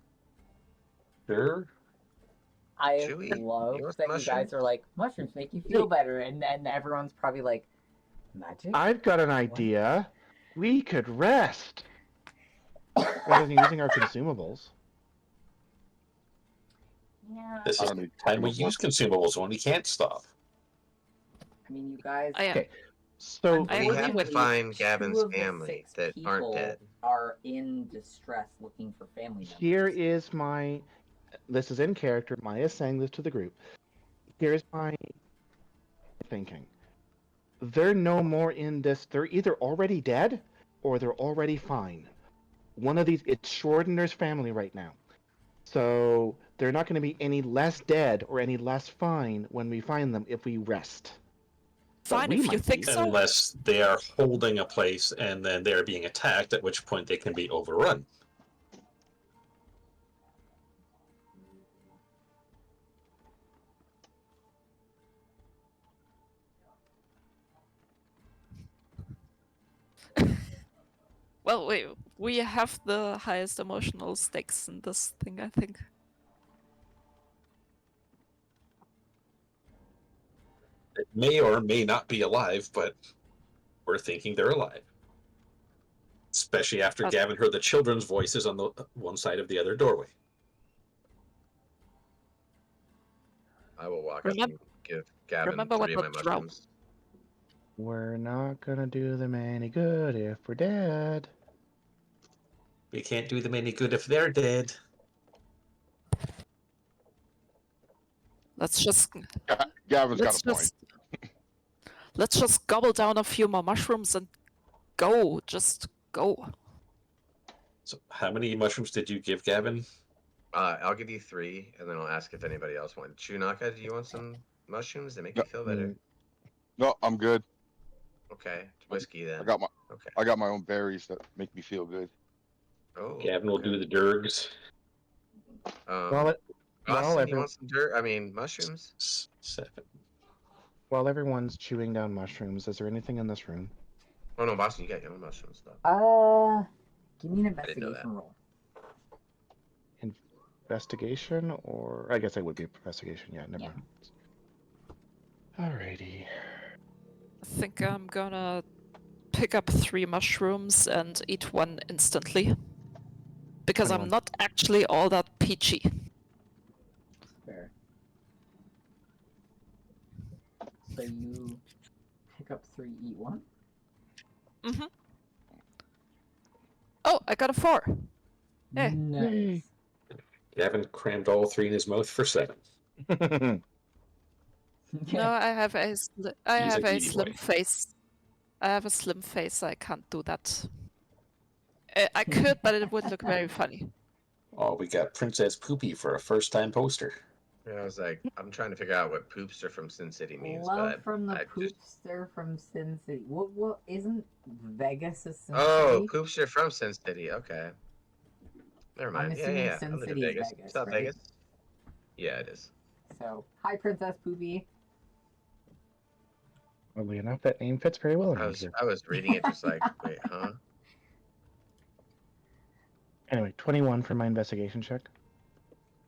Sure. I Chewy, love you want that some you guys mushrooms? are like, mushrooms make you feel better, and everyone's probably like, magic? I've got an idea. We could rest rather than using our consumables. Yeah. This I is don't the need time we use consumables when we can't stop. I mean, you guys. I, Okay, so I We have to Unfortunately, find two Gavin's of the family 6 that aren't people dead. are in distress looking for family members. here is my. This is in character. Maya's saying this to the group. Here's my thinking. They're no more in this. They're either already dead or they're already fine. One of these. It's Schrodinger's family right now. So they're not going to be any less dead or any less fine when we find them if we rest. But fine we if you might think be. so. Unless they are holding a place and then they're being attacked, at which point they can be overrun. Well, we have the highest emotional stakes in this thing, I think. It may or may not be alive, but we're thinking they're alive. Especially after But- Gavin heard the children's voices on the one side of the other doorway. I will walk up Remem- and give Gavin remember 3 what of my the drought- mushrooms. We're not gonna do them any good if we're dead. We can't do them any good if they're dead. Let's just Gavin's got let's a point. just let's just gobble down a few more mushrooms and go. Just go. So, how many mushrooms did you give Gavin? I'll give you 3, and then I'll ask if anybody else wants. Chunaka, do you want some mushrooms that make you feel better? No, I'm good. Okay, whiskey then. I got Okay. my own berries that make me feel good. Oh, Gavin will do the dirgs. While Austin, you every- want some dirt? I mean, mushrooms? 7. While everyone's chewing down mushrooms, is there anything in this room? Oh no, Boston, you got your own mushrooms though. Give me an I didn't know that. investigation roll. Investigation, or I guess it would be investigation. Yeah, never Yeah. mind. Alrighty. I think I'm gonna pick up 3 mushrooms and eat one instantly. Because I'm 21. not actually all that peachy. Fair. So you pick up 3, eat 1? Mm-hmm. Oh, I got a 4. Hey. Nice. Yay. You haven't crammed all 3 in his mouth for 7. No, I have a I He's a have a greedy slim boy. face. I have a slim face. I can't do that. I could, but it would look very funny. Oh, we got Princess Poopy for a first-time poster. Yeah, I was like, I'm trying to figure out what Poopster from Sin City means, Love but from the I just. poopster from Sin City. What isn't Vegas a Sin Oh, City? Poopster from Sin City. Okay. Never I'm mind. Yeah, assuming yeah. Sin I'm into City is Vegas. Vegas, South right? Vegas? Yeah, it is. So, hi, Princess Poopy. Oddly enough, that name fits very well I around was here. I was reading it just like, wait, huh? Anyway, 21 for my investigation check.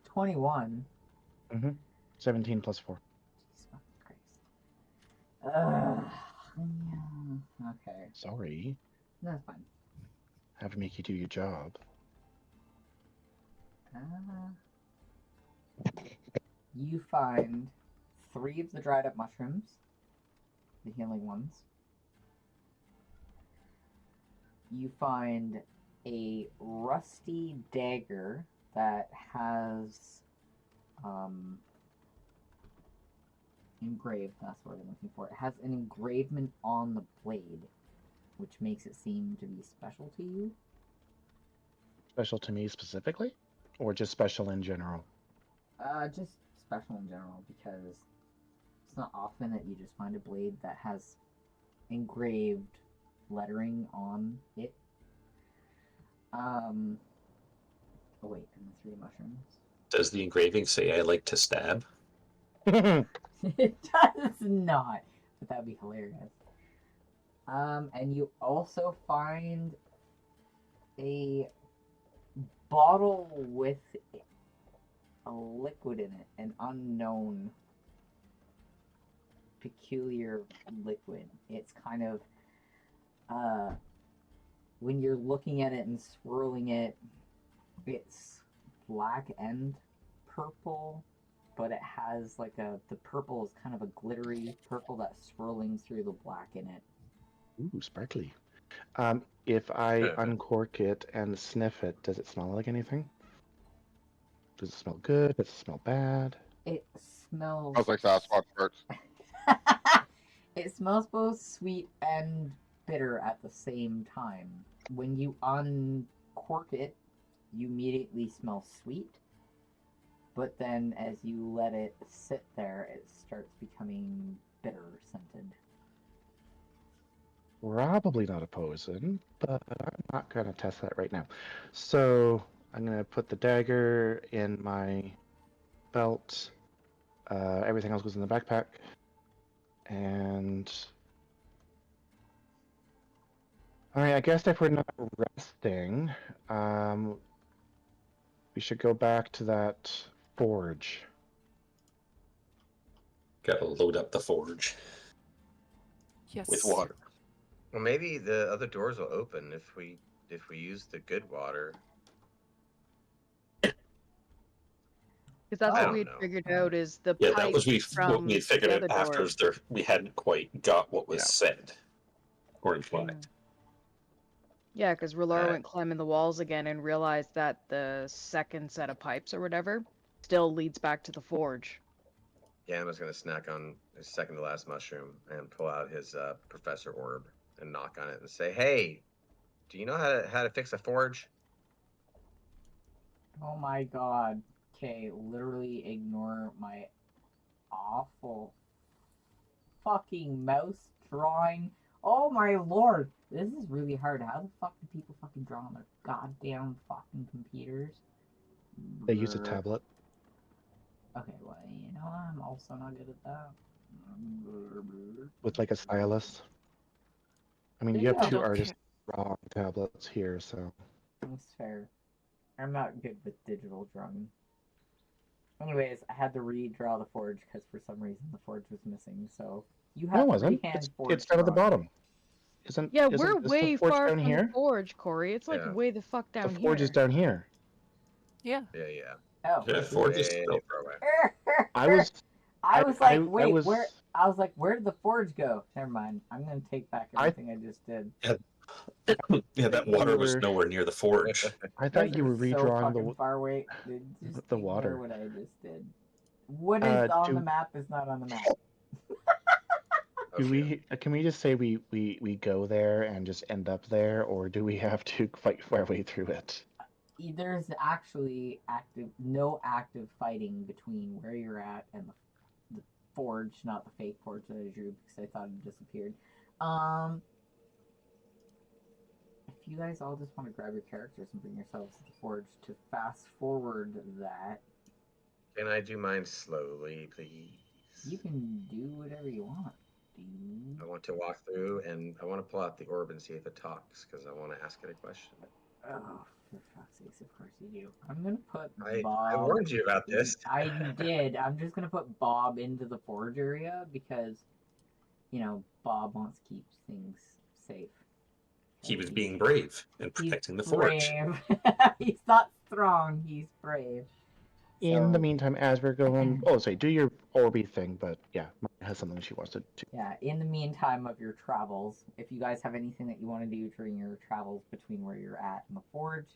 21. 17 plus 4. Jesus fucking Christ. Yeah. Okay. Sorry. That's fine. Have to make you do your job. You find 3 of the dried up mushrooms, the healing ones. You find a rusty dagger that has engraved, that's what I'm looking for. It has an engravement on the blade, which makes it seem to be special to you. Special to me specifically? Or just special in general? Just special in general, because it's not often that you just find a blade that has engraved lettering on it. Oh wait, and the 3 mushrooms. Does the engraving say I like to stab? It does not, but that'd be hilarious. And you also find a bottle with a liquid in it, an unknown, peculiar liquid. It's kind of, when you're looking at it and swirling it, it's black and purple, but it has like the purple is kind of a glittery purple that's swirling through the black in it. Ooh, sparkly. If I uncork it and sniff it, does it smell like anything? Does it smell good? Does it smell bad? It smells. Smells like Sasquatch farts. It smells both sweet and bitter at the same time. When you uncork it, you immediately smell sweet, but then as you let it sit there, it starts becoming bitter scented. Probably not a poison, but I'm not going to test that right now. So I'm going to put the dagger in my belt. Everything else goes in the backpack. And all right, I guess if we're not resting, we should go back to that forge. Gotta load up the forge Yes. with water. Well, maybe the other doors will open if we use the good water. Because that's I what don't we had know. figured out is the Yeah, pipe that was what from we figured the out other after door. we hadn't quite got what was Yeah. said or implied. Yeah, because R'hllor went climbing the walls again and realized that the second set of pipes or whatever still leads back to the forge. Gamma's gonna snack on his second to last mushroom and pull out his professor orb and knock on it and say, "Hey, do you know how to fix a forge?" Oh my god. Okay, literally ignore my awful fucking mouse drawing. Oh my lord. This is really hard. How the fuck do people fucking draw on their goddamn fucking computers? They use a tablet. Okay, well, you know, I'm also not good at that. With like a stylus. I mean, There you you have go. two don't artist drawing tablets here, so That's fair. I'm not good with digital drawing. Anyways, I had to redraw the forge because for some reason the forge was missing. So you No, it have wasn't. freehand It's, forge. it's down at the drawing. bottom. Isn't Yeah, isn't we're this way the forge far down from here? the forge, Corey. It's like Yeah. way the fuck The down forge here. is down here. Yeah. Yeah. Oh. Yeah, forge is Way still. far away. I was I was like, I wait, was where? I was like, where did the forge go? Never mind. I'm gonna take back I- everything I just did. Yeah, that You water was were- nowhere near the forge. I You thought guys you are were so redrawing fucking far away. Just the ignore water. what I just did. What is on do- the map is not on the map. Oh, Do shit. we can we just say we go there and just end up there, or do we have to fight our way through it? There's actually no active fighting between where you're at and the forge, not the fake forge that I drew because I thought it disappeared. If you guys all just want to grab your characters and bring yourselves to the forge to fast forward that, Can I do mine slowly, please? you can do whatever you want, dude. I want to walk through and I want to pull out the orb and see if it talks because I want to ask it a question. Oh, for fuck's sakes, of course you do. I'm gonna put I Bob. warned you about this. I did. I'm just gonna put Bob into the forge area because, Bob wants to keep things safe. He was being brave and protecting the forge. Brave. He's not strong. He's brave. In the So, meantime, as we're going, sorry, do your Orby thing, but yeah, Maya has something she wants to do. yeah, in the meantime of your travels, if you guys have anything that you want to do during your travels between where you're at and the forge,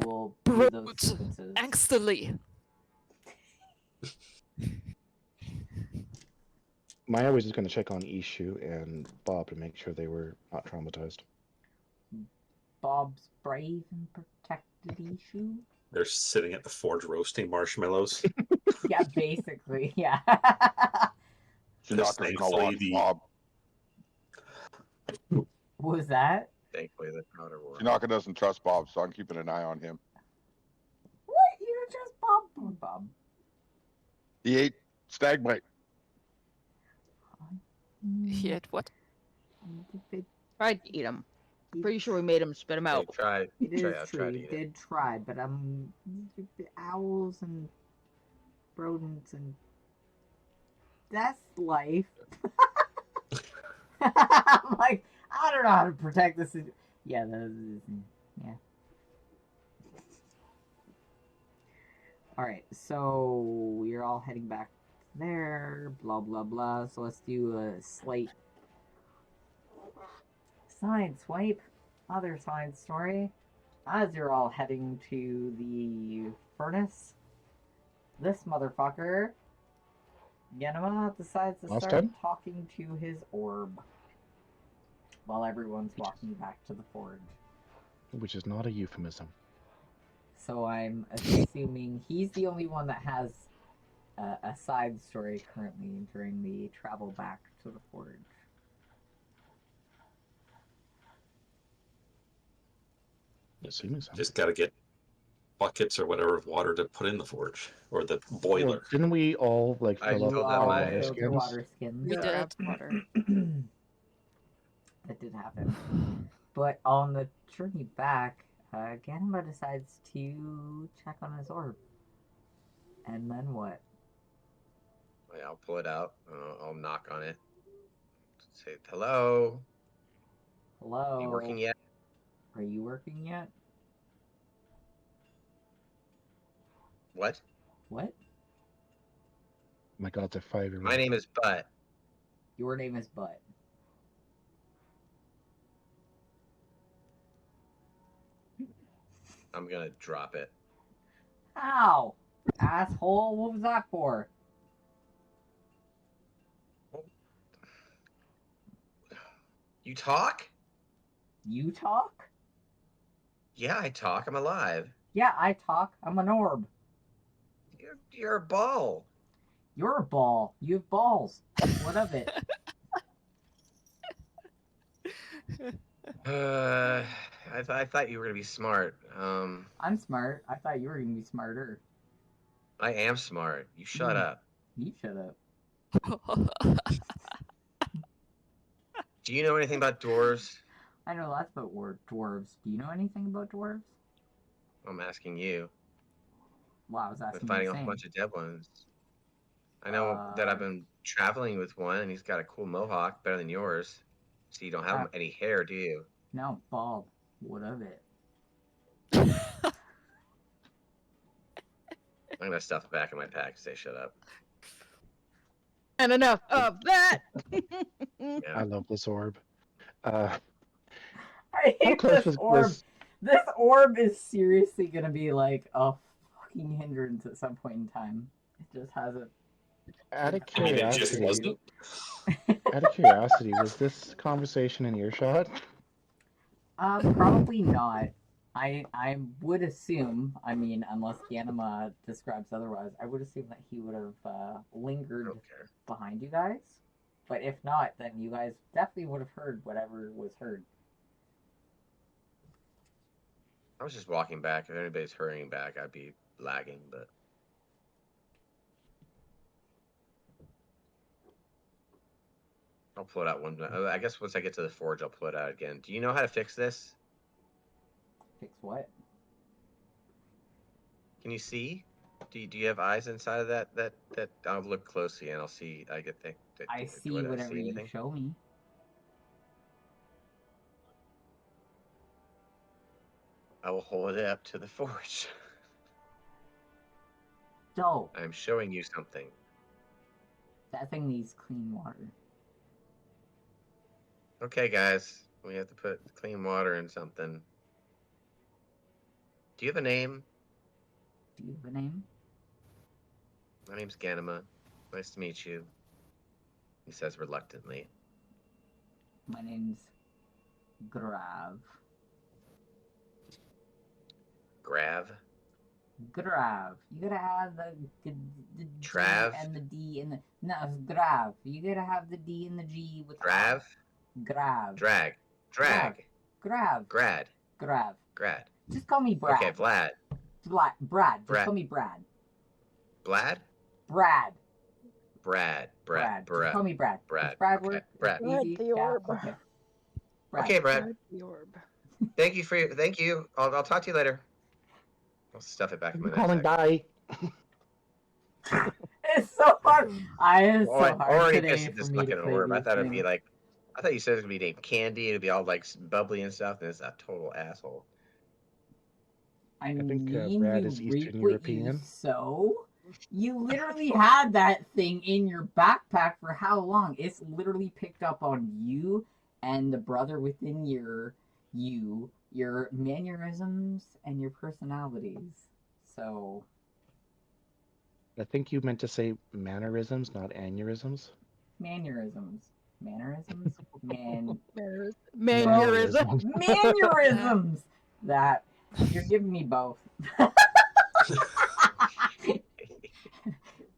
we'll do those Brute. sequences. Angstily. Maya was just going to check on Ishu and Bob to make sure they were not traumatized. Bob's brave and protected issue. They're sitting at the forge roasting marshmallows. Yeah, basically, yeah. Chinook is gonna watch Bob. What was that? Thankfully, the powder war. Chinook doesn't trust Bob, so I'm keeping an eye on him. What? You don't trust Bob? Poor Bob. He ate Stagbite. He had what? Tried to eat them. Pretty sure we made him spit them Hey, out. try. It is I'll true. try to He eat it. did try, but owls and rodents and that's life. I'm like, I don't know how to protect this. Yeah, yeah. All right, so you're all heading back there. Blah blah blah. So let's do a slight side swipe. Other side story. As you're all heading to the furnace, this motherfucker, Genema, decides to Last start time? talking to his orb while everyone's walking back to the forge. Which is not a euphemism. So I'm assuming he's the only one that has a side story currently during the travel back to the forge. Assuming so. Just gotta get buckets or whatever of water to put in the forge or the Well, boiler. didn't we all like I fill up filled our up All my- water filled your skins? water skins. We Yeah. did. Grab water. That did happen. But on the journey back, Ganima decides to check on his orb. And then what? I'll pull it out. I'll knock on it. Say hello. Hello? Are you working yet? Are you working yet? What? What? My God, they're 5-year-old. My name is Butt. Your name is Butt. I'm gonna drop it. Ow! Asshole, what was that for? You talk? You talk? Yeah, I talk. I'm alive. Yeah, I talk. I'm an orb. You're a ball. You're a ball. You have balls. What of it? I thought you were gonna be smart. I'm smart. I thought you were gonna be smarter. I am smart. You shut up. You shut up. Do you know anything about dwarves? I know lots about dwarves. Do you know anything about dwarves? I'm asking you. Well, I was With asking fighting the a whole same. bunch of dead ones. I know that I've been traveling with one, and he's got a cool mohawk, better than yours. So you don't have any hair, do you? No, bald. What of it? I'm gonna stuff it back in my pack and say shut up. And enough of that. Yeah. I love this orb. I How hate close this was orb. this? This orb is seriously gonna be like a fucking hindrance at some point in time. It just hasn't. Out of I mean, it just curiosity, wasn't. out of curiosity, was this conversation in earshot? Probably not. I would assume. I mean, unless Ganima describes otherwise, I would assume that he would have I lingered don't care. behind you guys. But if not, then you guys definitely would have heard whatever was heard. I was just walking back. If anybody's hurrying back, I'd be lagging, but I'll pull it out one. I guess once I get to the forge, I'll pull it out again. Do you know how to fix this? Fix what? Can you see? Do you have eyes inside of that? I'll look closely and I'll see. I get think. I see whatever you anything? show me. I will hold it up to the forge. Dope. I'm showing you something. That thing needs clean water. Okay, guys, we have to put clean water in something. Do you have a name? Do you have a name? My name's Ganima. Nice to meet you. He says reluctantly. My name's Grav. Grav? Grav. You gotta have the Trav? G and the D and the no, it's Grav. You gotta have the D and the G with Grav? Grav. Drag. Drag. Grav. Grad. Grav. Grad. Just call me Brad. Okay, Vlad. Brad. Just Brad. call me Brad. Vlad? Brad. Brad. Just call me Brad. Brad. Does Brad Okay, work? Brad. Brad Easy? the Yeah, orb. okay. Brad. Okay, Brad. The orb. Thank you. I'll talk to you later. I'll stuff it back in my You call him knapsack. die. It's so hard. It's Well, so I hard already today missed for this me to fucking play orb. I these thought it'd be things. like, I thought you said it was gonna be named Candy. It'd be all like bubbly and stuff, and it's a total asshole. I think, mean, Brad you is reap Eastern what European. you sow. You literally had that thing in your backpack for how long? It's literally picked up on you and the brother within your mannerisms and your personalities. So I think you meant to say mannerisms, not aneurysms. mannerisms. Mannerism. Mannerisms. That you're giving me both.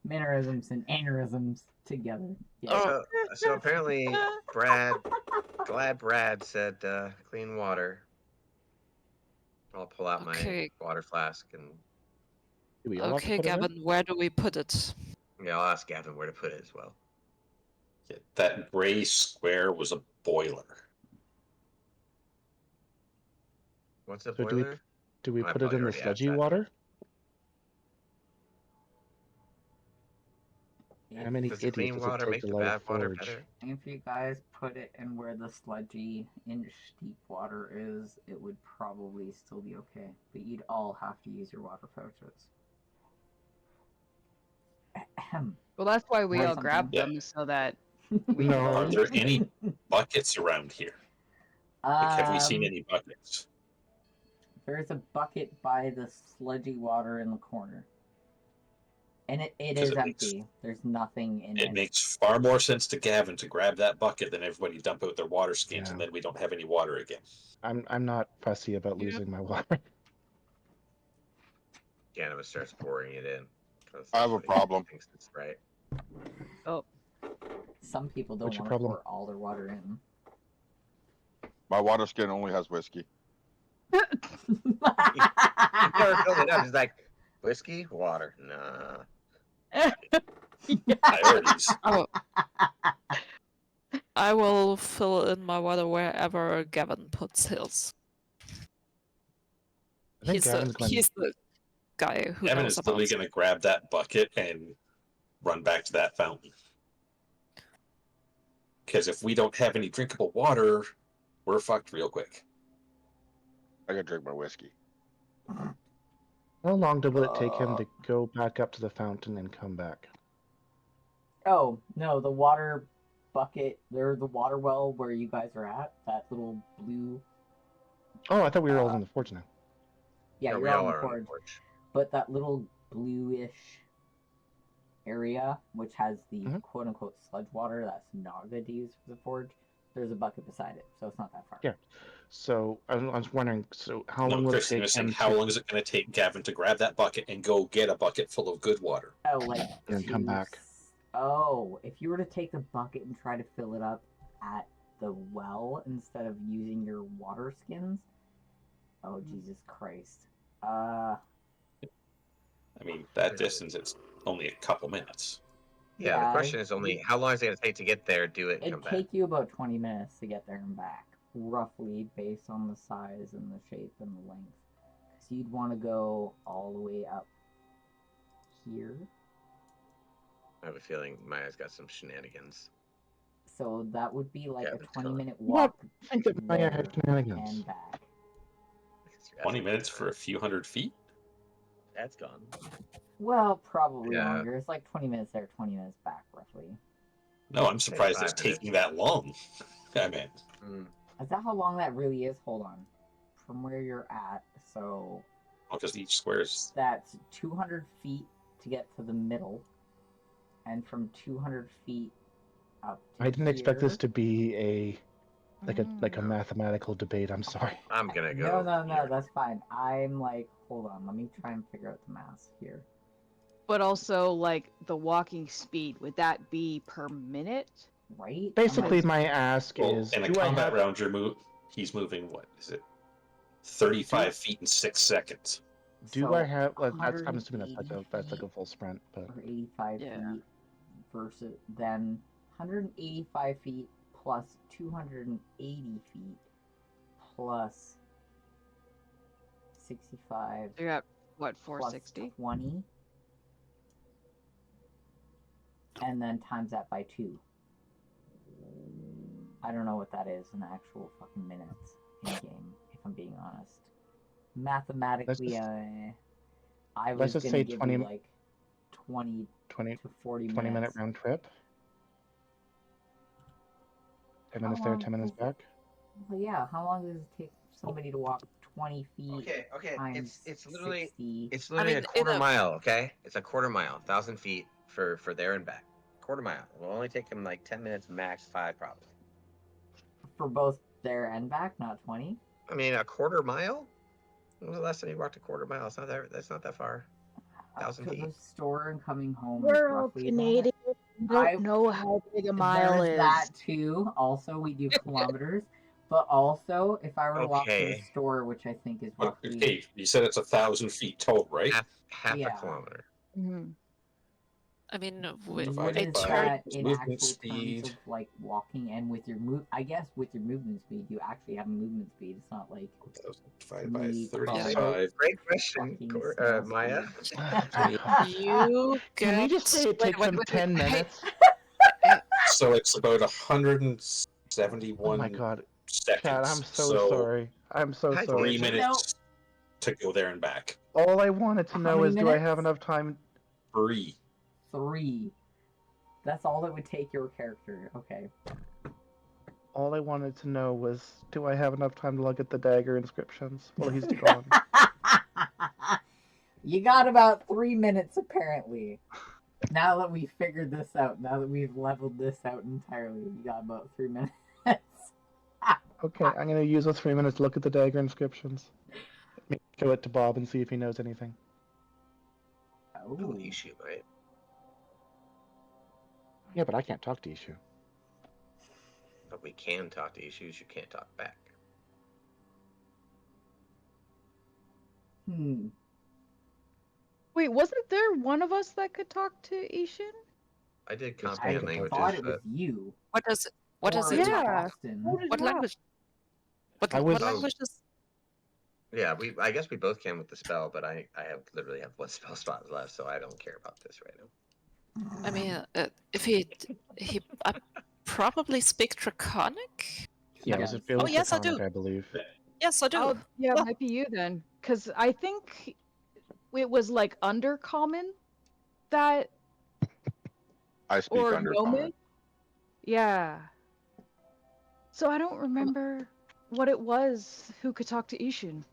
Mannerisms and aneurysms together. Yeah. So apparently, glad Brad said clean water. I'll pull out my water flask and. Do we all have to Okay, put it in? Gavin, where do we put it? Yeah, I'll ask Gavin where to put it as well. Yeah, that gray square was a boiler. What's a So boiler? do we I put it probably in the already asked sludgy that. water? How many Does idiots clean does water it take make to the light a bad water forge? better? If you guys put it in where the sludgy inch deep water is, it would probably still be okay. But you'd all have to use your water pouches. Ahem. Well, that's why we Or all something. grabbed Yeah. them so that No. Are there any buckets around here? Like, have we seen any buckets? There's a bucket by the sludgy water in the corner. And it 'Cause is it makes- empty. There's nothing in it. It makes far more sense to Gavin to grab that bucket than everybody dump out their water skins, Yeah. and then we don't have any water again. I'm not fussy about losing my water. Ganima starts pouring it in. 'Cause I have a that's what he problem. Thinks it's right. Some people don't What's your want to problem? pour all their water in. My water skin only has whiskey. He never filled it up. He's like, whiskey, water, nah. Priorities. Oh. I will fill in my water wherever Gavin puts his. I think Gavin's going. He's the guy who Evan knows is about literally going to grab that bucket and run back to that fountain. Because if we don't have any drinkable water, we're fucked real quick. I gotta drink my whiskey. How long will it take him to go back up to the fountain and come back? Oh, no, the water bucket, or the water well where you guys are at, that little blue... Oh, I thought we were all in the forge now. Yeah, No, you're we all all in the are on the forge. porch. But that little bluish area, which has the Mhm. quote-unquote sludge water that's not good to use for the forge, there's a bucket beside it, so it's not that far. Yeah. So I was wondering, so how No, long will it Christine take was saying, him how to long is it going to take Gavin to grab that bucket and go get a bucket full of good water? Oh, like and come back? Oh, if you were to take the bucket and try to fill it up at the well instead of using your water skins, oh Jesus Christ! I mean, that distance, it's only a couple minutes. Yeah, the question is only how long is it going to take to get there, do it, and come It'd back? take you about 20 minutes to get there and back, roughly based on the size and the shape and the length. So you'd want to go all the way up here. I have a feeling Maya's got some shenanigans. So that would be like Gavin's a 20-minute What? walk I think that Maya there had shenanigans. and back. 20 minutes for a few hundred feet? That's gone. Well, probably Yeah. longer. It's like 20 minutes there, 20 minutes back, roughly. No, I'm surprised it's 5 minutes. taking that long. I mean, Is that how long that really is? Hold on. From where you're at, so because each square is... that's 200 feet to get to the middle, and from 200 feet up to I didn't expect this here- to be a Mm. mathematical debate. I'm sorry. I'm gonna go. No, here. that's fine. I'm like, hold on, let me try and figure out the math here. But also, like, the walking speed, would that be per minute? Right? Basically, I'm like, my ask Well, is, in a do I combat have... round, he's moving, what is it? 35 feet in 6 seconds. Do so I have... Well, I'm assuming 180 that's like a feet full sprint, but... or 85 Yeah. feet versus then 185 feet plus 280 feet plus 65 You got, what, plus 460? 20 and then times that by 2. I don't know what that is in actual fucking minutes in game, if I'm being honest. Mathematically, I was let's just gonna say give 20 you like 20 20 to 40 minute minutes. round trip. 10 How minutes there, long 10 minutes does it- back. Well, yeah, how long does it take somebody to walk 20 feet Okay. times It's literally 60? a in quarter a- mile. Okay, it's a quarter mile, 1,000 feet for there and back. Quarter mile. It will only take him like 10 minutes max, 5 probably. For both there and back, not 20? I mean, a quarter mile. When was the last time you walked a quarter mile? It's not that. That's not that far. 1,000 To feet. the store and coming home is We're all roughly Canadian. We don't I- know how big a mile There's is. that too. Also, we do kilometers. But also, if I were to walk to the Okay. store, which I think is But, roughly... okay, you said it's 1,000 feet total, right? Half Yeah. a kilometer. Mhm. I mean, What Divided is by that in movement actual speed. terms of like walking and with your move? I guess with your movement speed, you actually have a movement speed. It's not like 1,000 divided by Me 35. Great question, fucking snail Maya. speed. you Can we get... just say it wait, takes wait, him wait, 10 hey, minutes? So it's about 171 Oh my god. seconds. Chad, I'm so sorry. I'm so Hi, sorry. 3 minutes to go there and back. All I wanted to How know many is, do I minutes? have enough time? 3. 3. That's all that would take your character. Okay. All I wanted to know was, do I have enough time to look at the dagger inscriptions? Well, he's gone. You got about 3 minutes apparently. Now that we've figured this out, now that we've leveled this out entirely, you got about 3 minutes. Okay, I'm gonna use those 3 minutes to look at the dagger inscriptions. Let me show it to Bob and see if he knows anything. Oh, Oh. Ishu, right? Yeah, but I can't talk to Ishu. But we can talk to Ishu. You can't talk back. Wait, wasn't there one of us that could talk to Ishin? I did I I comprehend can talk languages, thought it was but you. what does it? Or What Yeah. Austin. What is What that? language? I was- What language is? Yeah, I guess we both can with the spell, but I literally have one spell slot left, so I don't care about this right now. I mean, if he probably speak Draconic. Yeah, Yes. it was yes, I Draconic, do. I believe. Yes, I do. Oh, yeah, it Well, might be you then. Because I think it was like Undercommon that, I speak or under Gnomon. comment. Yeah. So I don't remember what it was who could talk to Ishin.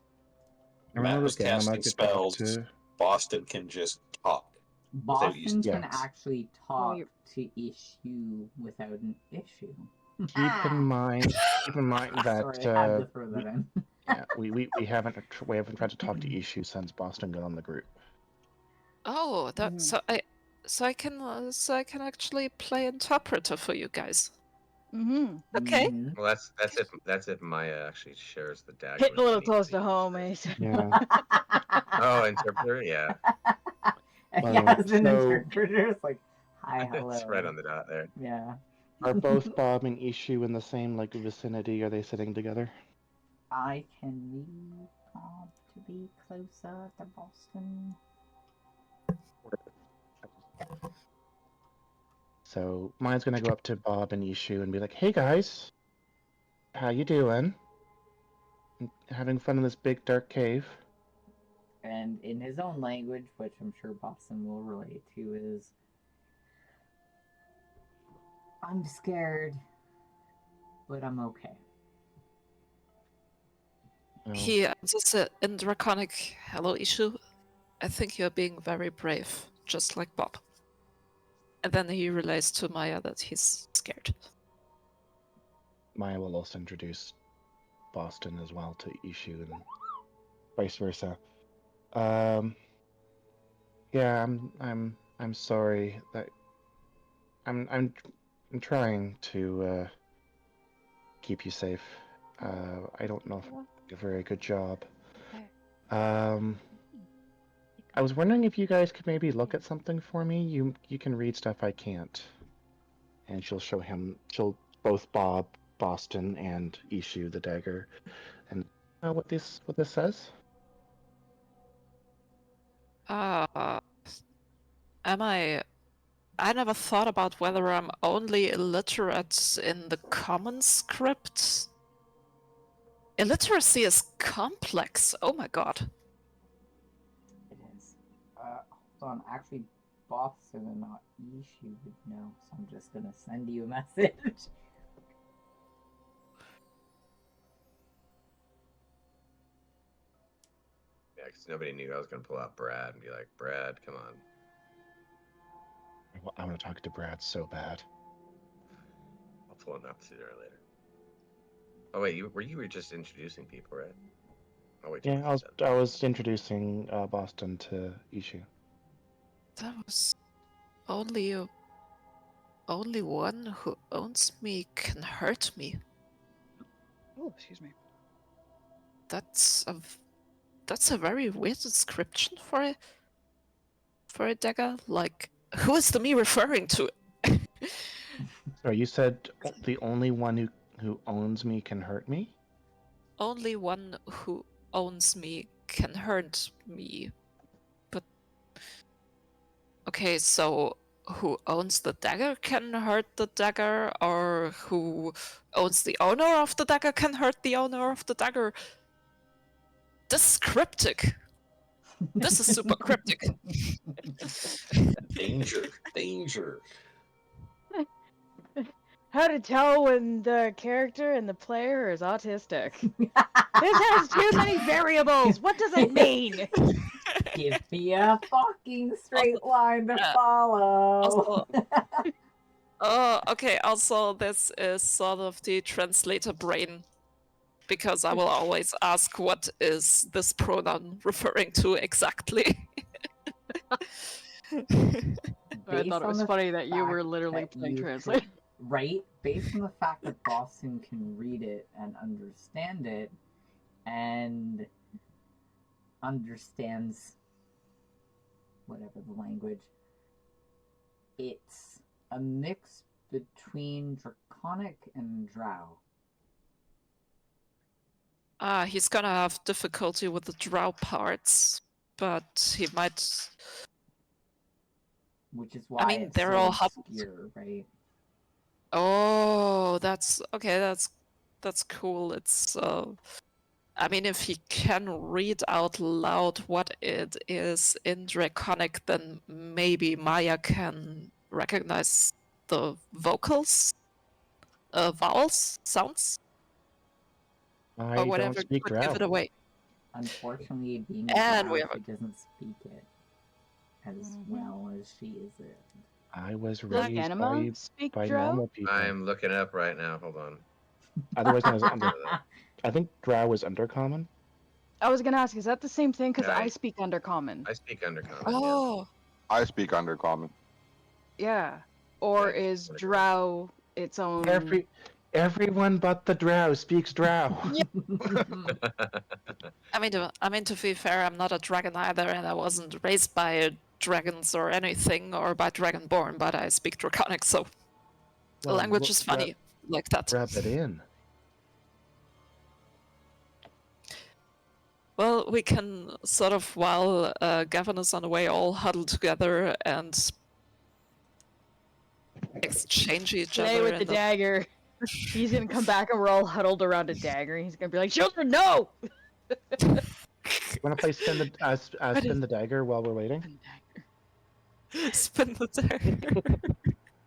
I Matt remember was Gamma casting could talk spells. to. Boston can just talk without using Boston can Yes. actually talk to issue without an issue. Keep in mind that Sorry, I had to throw that in. yeah, we haven't tried to talk to Ishu since Boston got on the group. oh, that Mhm. so I can actually play interpreter for you guys. Mm-hmm. Okay. Mhm. Well, that's if Maya actually shares the dagger. Hitting a with little me. close to home, eh? Yeah. Oh, interpreter, yeah. Yeah, as an so- interpreter, it's like, hi, hello. It's right on the dot there. Yeah. Are both Bob and Ishu in the same like vicinity? Are they sitting together? I can move Bob to be closer to Boston. So mine's gonna go up to Bob and Ishu and be like, "Hey guys, how you doing? Having fun in this big dark cave?" And in his own language, which I'm sure Boston will relate to, is I'm scared, but I'm okay. Oh, He answers it in Draconic. Hello, Ishu. I think you're being very brave, just like Bob. And then he relays to Maya that he's scared. Maya will also introduce Boston as well to Ishu and vice versa. Yeah, I'm sorry that I'm trying to keep you safe. I don't know if I did a very good job. I was wondering if you guys could maybe look at something for me. You can read stuff I can't. And she'll both Bob, Boston, and Ishu the dagger. And what this says? Am I never thought about whether I'm only illiterate in the common script. Illiteracy is complex. Oh my god. It is. Hold on. Actually, Boston and not Ishu would know, so I'm just gonna send you a message. Yeah, because nobody knew I was gonna pull out Brad and be like, Brad, come on. I want to talk to Brad so bad. I'll pull him up sooner or later. Oh wait, you were just introducing people, right? Oh wait. Yeah, I was introducing Boston to Ishu. That was only one who owns me can hurt me. Oh, excuse me. That's a very weird description for a dagger. Like, who is the me referring to? So you said the only one who owns me can hurt me? Only one who owns me can hurt me. But okay, so who owns the dagger can hurt the dagger, or who owns the owner of the dagger can hurt the owner of the dagger? This is cryptic. This is super cryptic. Danger. How to tell when the character and the player is autistic. This has too many variables. What does it mean? Give me a fucking straight line to follow. Okay, also this is sort of the translator brain, because I will always ask what is this pronoun referring to exactly. I thought it was funny that you were fact literally that playing you translate. could- right? Based on the fact that Boston can read it and understand it, and understands whatever the language, it's a mix between Draconic and Drow. He's gonna have difficulty with the drow parts, but he might. Which is why mean, it's they're so all obscure, right? Oh, that's okay. That's cool. It's. I mean, if he can read out loud what it is in Draconic, then maybe Maya can recognize the vocals, vowels, sounds, I or don't whatever speak could give drow. it away. Unfortunately, being a And drow, we have she doesn't speak it as well as she is it. I was Does raised Anima speak by Drow? normal people. I'm looking it up right now. Hold on. Otherwise known as under. I think drow is undercommon. I was gonna ask, is that the same thing? Because Yeah, I speak Undercommon. I speak Undercommon. Oh, I speak Undercommon. Yeah. Or Yeah, is Undercommon. Drow its own? Everyone but the drow speaks drow. Yeah. I mean, to be fair, I'm not a dragon either, and I wasn't raised by dragons or anything, or by Dragonborn, but I speak Draconic, so the Well, language is funny like that. Rub it in. Well, we can sort of, while Gavin is on the way, all huddle together and exchange each Play other. with the dagger. He's gonna come back and we're all huddled around a dagger. He's gonna be like, "Children, no!" You want to play spin the dagger while we're waiting? Spin the dagger.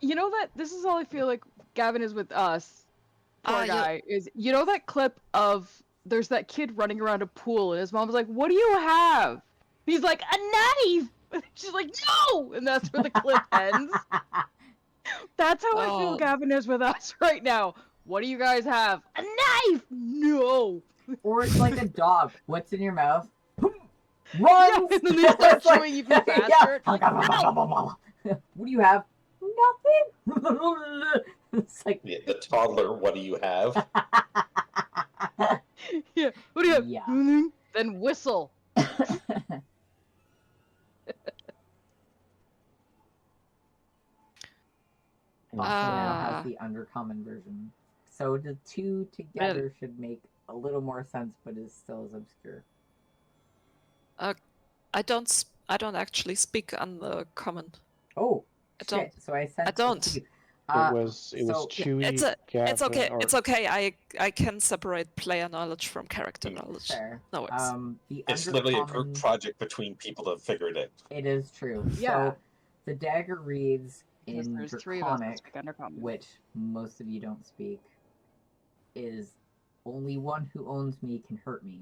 You know that this is all I feel like Gavin is with us. Poor guy is. You know that clip of there's that kid running around a pool and his mom's like, "What do you have?" He's like, "A knife." She's like, "No!" And that's where the clip ends. That's how I feel Gavin is with us right now. What do you guys have? A knife! No! Or it's like a dog. What's in your mouth? Run! Yeah, and then they start It's chewing even faster. Yeah. Like, What do you have? Nothing. It's like The toddler, what do you have? yeah, what do you have? Yeah. Then whistle. now has the undercommon version. So the two together should make a little more sense, but is still as obscure. I don't actually speak Undercommon. Oh, I don't. shit. So I sent I don't. it was Chewy. It's okay. Gavin, It's okay. I can separate player knowledge from character knowledge. Fair. No worries. It's literally a group project between people that figured it. It is true. Yeah. So the dagger reads in There's three of us that Draconic, speak Undercommon. which most of you don't speak, is only one who owns me can hurt me.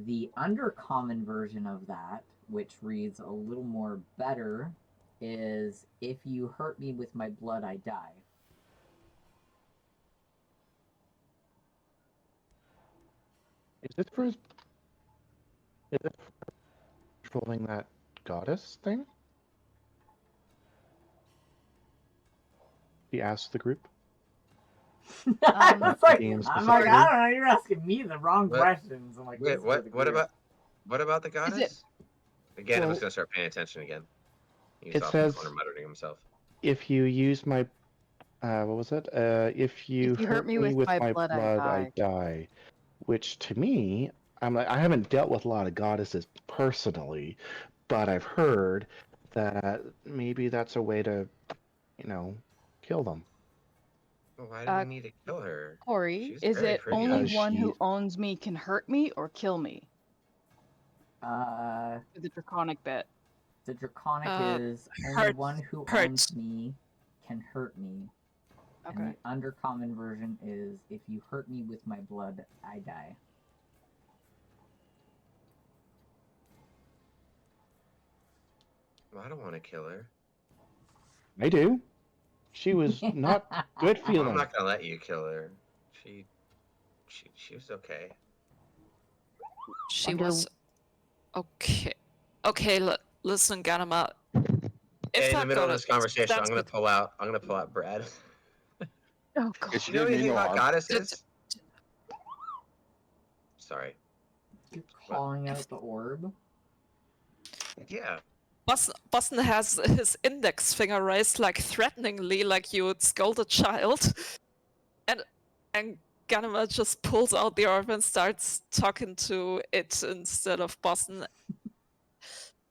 The undercommon version of that, which reads a little more better, is if you hurt me with my blood, I die. Is it for controlling that goddess thing? He asked the group. I was like, Game I'm like, specifically. I don't know, you're asking me the wrong What? questions. I'm like, Wait, this is for the what group. about the goddess? Again, I'm Well, just gonna start paying attention again. He's it off in the says- corner muttering to himself. If you use my, what was it? If you hurt me with my blood, I die. Which to me, I'm like, I haven't dealt with a lot of goddesses personally, but I've heard that maybe that's a way to, kill them. Well, why do we need to kill her? Corey, She's is very it pretty. only Because one who she- owns me can hurt me or kill me? Uh, The Draconic bit. the Draconic is only hurt- one who hurt. owns me can hurt me. Okay. And the undercommon version is if you hurt me with my blood, I die. Well, I don't want to kill her. I do. She was not good I'm feeling. not gonna let you kill her. She was okay. She Under- was okay. Okay, listen, Ganama. Hey, in the middle of this conversation, I'm that's gonna pull out Brad. Oh god. If she You know didn't anything need no about arm. goddesses? Sorry. You're calling out the orb? Yeah. Boston has his index finger raised like threateningly, like you would scold a child, and Ganima just pulls out the orb and starts talking to it instead of Boston.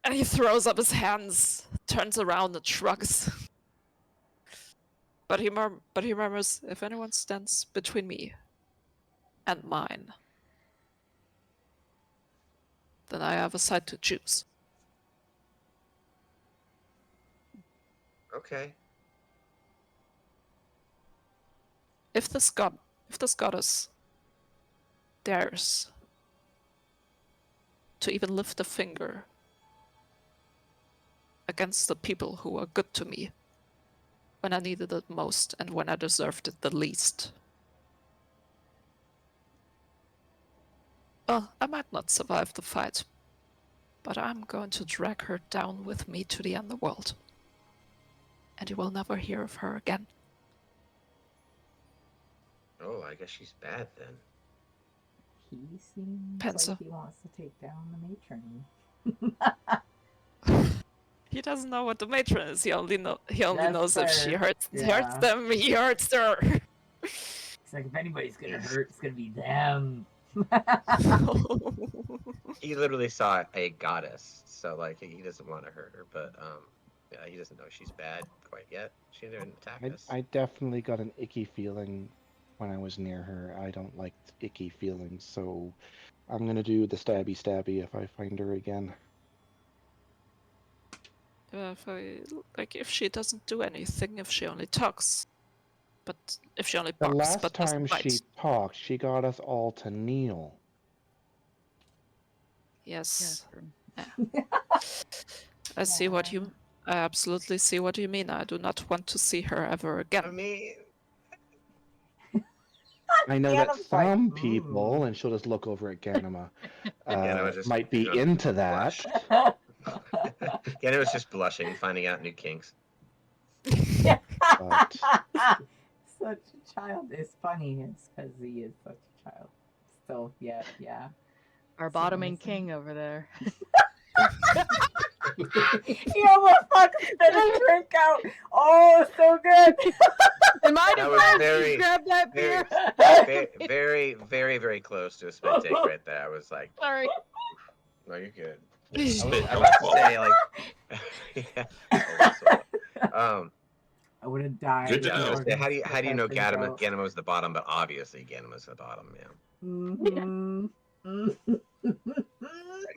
And he throws up his hands, turns around and shrugs. But he murmurs, if anyone stands between me and mine, then I have a side to choose. Okay. If this goddess dares to even lift a finger against the people who were good to me when I needed it most and when I deserved it the least, well, I might not survive the fight, but I'm going to drag her down with me to the underworld. And you will never hear of her again. Oh, I guess she's bad then. He seems Pensa. like he wants to take down the matron. He doesn't know what the matron is. He only That's knows if she fair. hurts Yeah. them, he hurts her. It's like, if anybody's gonna hurt, it's gonna be them. He literally saw a goddess, so like he doesn't want to hurt her, but yeah, he doesn't know she's bad quite yet. She didn't attack us. I definitely got an icky feeling when I was near her. I don't like icky feelings, so I'm gonna do the stabby if I find her again. If she doesn't do anything, if she only talks. But if she only The barks, last but time doesn't bite. she talked, she got us all to kneel. Yes. Yeah. I see what you. I absolutely see what you mean. I do not want to see her ever again. I mean, I know that Ganim's like, some "Ooh." people, and she'll just look over at Ganima, Ganima just might be goes into that. blush. Ganima was just blushing, finding out new kinks. But Such a child. It's funny. It's because he is such a child. Still, yeah. Our So bottoming innocent. king over there. He almost fucking spit a drink out. Oh, so good. Am I That was surprised very- you grabbed that beer? Very close to a spit take right there. I was like, Sorry. no, you're good. Spit I was about to don't say like, yeah. I would have died. Good to Yeah, I was know. gonna say, how do you know Ganima? Ganima was the bottom? But obviously Ganima's the bottom. Yeah. Mm-hmm.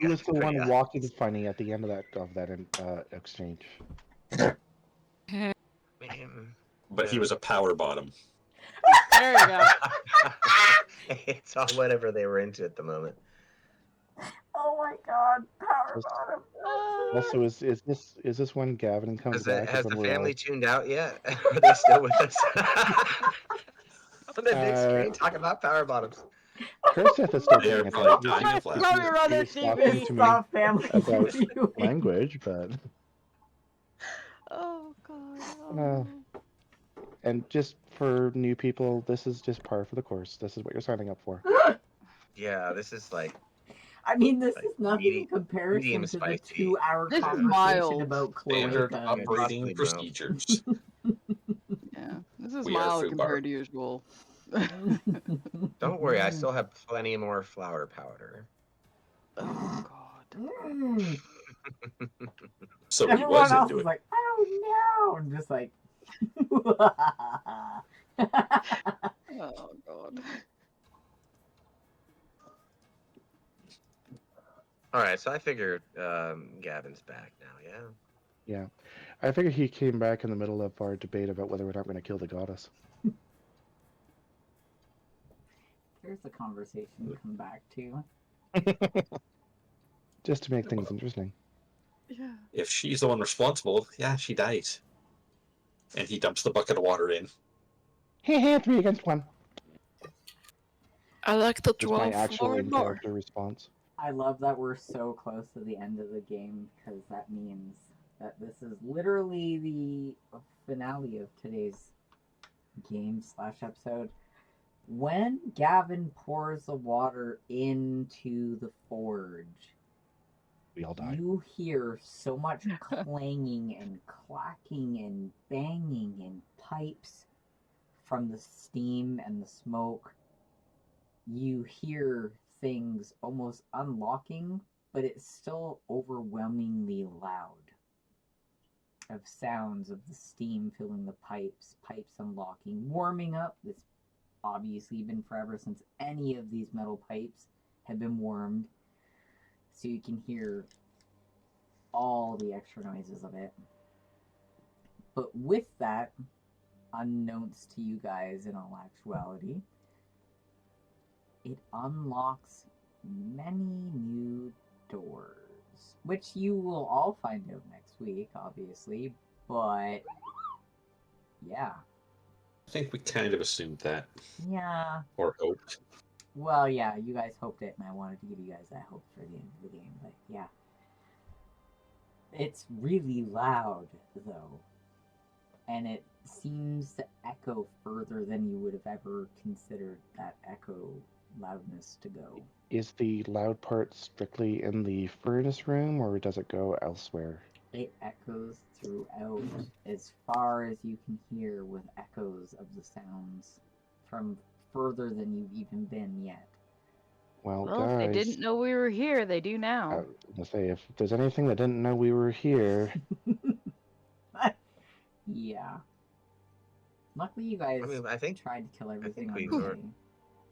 he was the Pretty one obvious. walking funny at the end of that exchange. Man. But he was a power bottom. There you go. It's all whatever they were into at the moment. Oh my god, power Just- bottom. Also, is this when Gavin comes back? Has when the we're family all... tuned out yet? Are they still with us? On the big screen, talking about power bottoms. Curseth is still They are paying probably attention. dying of Let laughter. me run He the was talking TV. to me Stop family about viewing. language, but Oh god. and just for new people, this is just par for the course. This is what you're signing up for. Yeah, this is like I mean, this Like is nothing medium- in comparison medium to the spicy. 2-hour This is conversation mild. about Standard cloaca. operating Possibly no. procedures. Yeah. This is We are mild foobar. compared to usual. Don't worry, I still have plenty more flower powder. Oh god. Mm. So he Everyone was else into is it. like, oh no, and just like. Oh god. All right, so I figured Gavin's back now. Yeah. Yeah, I figured he came back in the middle of our debate about whether or not we're going to kill the goddess. There's a conversation to come back to. Just to make things interesting. Yeah. If she's the one responsible, yeah, she dies. And he dumps the bucket of water in. 3 against 1. I like the That's my dwarf actual more and more. in-character response. I love that we're so close to the end of the game because that means that this is literally the finale of today's game/episode. When Gavin pours the water into the forge, We all die. you hear so much clanging and clacking and banging and pipes from the steam and the smoke you hear things almost unlocking, but it's still overwhelmingly loud. Of sounds of the steam filling the pipes unlocking, warming up. It's obviously been forever since any of these metal pipes have been warmed, so you can hear all the extra noises of it. But with that, unknowns to you guys in all actuality, it unlocks many new doors, which you will all find out next week, obviously, but yeah. I think we kind of assumed that, Yeah. or hoped. Well, yeah, you guys hoped it, and I wanted to give you guys that hope for the end of the game, but yeah. It's really loud, though. And it seems to echo further than you would have ever considered that echo loudness to go. Is the loud part strictly in the furnace room, or does it go elsewhere? It echoes throughout as far as you can hear, with echoes of the sounds from further than you've even been yet. Well, Well, if they guys, didn't know we were here, they do I now. was gonna say, if there's anything that didn't know we were here, Yeah. Luckily, you guys I mean, I think tried to kill everything we on the were- way.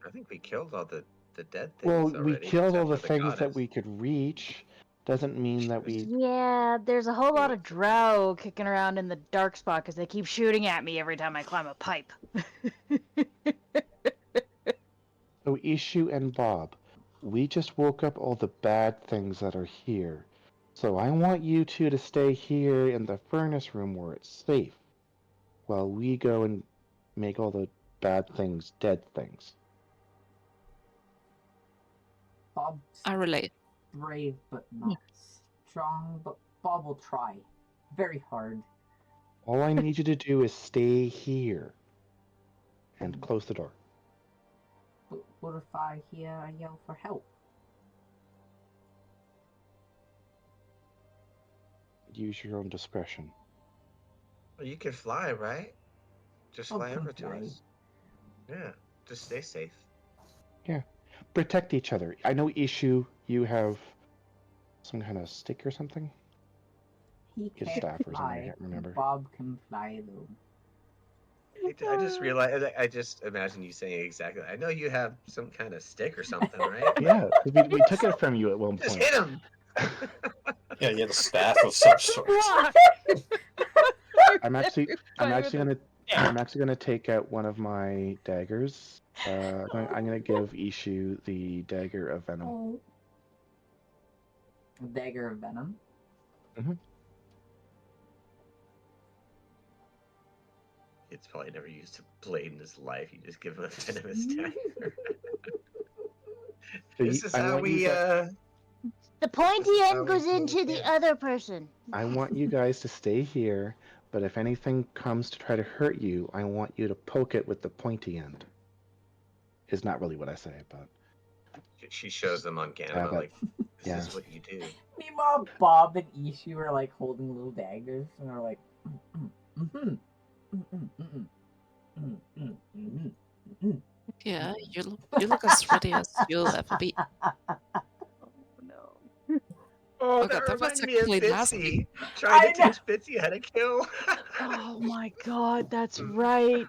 I think we killed all the dead well, things we already. killed all except the for the things that goddess. we could reach. Doesn't mean that we. Yeah, there's a whole lot of drow kicking around in the dark spot because they keep shooting at me every time I climb a pipe. So Ishu and Bob, we just woke up all the bad things that are here. So I want you two to stay here in the furnace room where it's safe, while we go and make all the bad things dead things. Bob's I relate. brave but not strong, but Bob will try. Very hard. All I need you to do is stay here and close the door. But what if I hear a yell for help? Use your own discretion. Well, you can fly, right? Just Bob fly can over to fly. us. Yeah, just stay safe. Protect each other. I know Ishu, you have some kind of stick or something? He His can't staff or something, I fly. can't remember. Bob can fly, though. I just realized. I just imagine you saying exactly. I know you have some kind of stick or something, right? Yeah, 'cause we took it from you at one Just point. hit him. Yeah, you had a staff of some sort. I'm actually gonna take out one of my daggers. I'm gonna give Ishu the dagger of venom. Oh. A dagger of venom? It's probably never used a blade in his life. You just give him a venomous dagger. So This is how want you we. guys- The pointy This is how end we goes kill into the kids. other person. I want you guys to stay here, but if anything comes to try to hurt you, I want you to poke it with the pointy end. Is not really what I say, but She shows them on Yeah, camera but- like, this yeah. is what you do. Meanwhile, Bob and Ishu are like holding little daggers and are like, Yeah, you look as ready as you'll ever be. No. Oh, Okay, that that was reminded me of actually Bitsy. nasty. Trying I to know. teach Bitsy how to kill. Oh my god, that's right.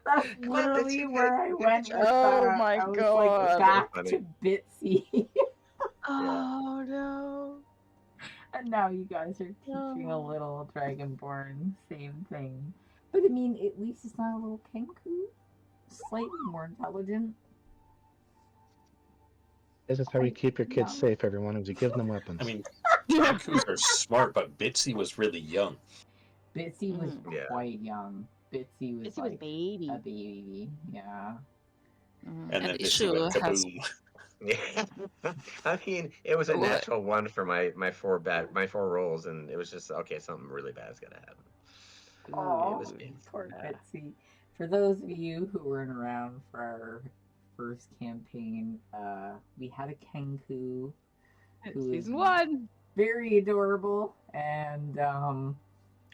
That's Come on, literally Bitsy, where I went with Oh that. my I was God. like back So to Bitsy. Oh no. And now you guys are teaching a little Dragonborn same thing. But I mean, at least it's not a little Kenku. Slightly more intelligent. this is how we keep your kids Yeah. safe, everyone, is we give them weapons. I mean, Kenkus are smart, but Bitsy was really young. Bitsy was Yeah. quite young. Bitsy was This was like baby. a baby. Yeah. Mhm. And And then this went Ishu has kaboom. Yeah. I mean, it was a What? natural one for my four rolls, and it was just okay. Something really bad's gonna happen. Oh, it was painful. poor Yeah. Bitsy. For those of you who weren't around for our first campaign, we had a Kenku who is Season 1. very adorable and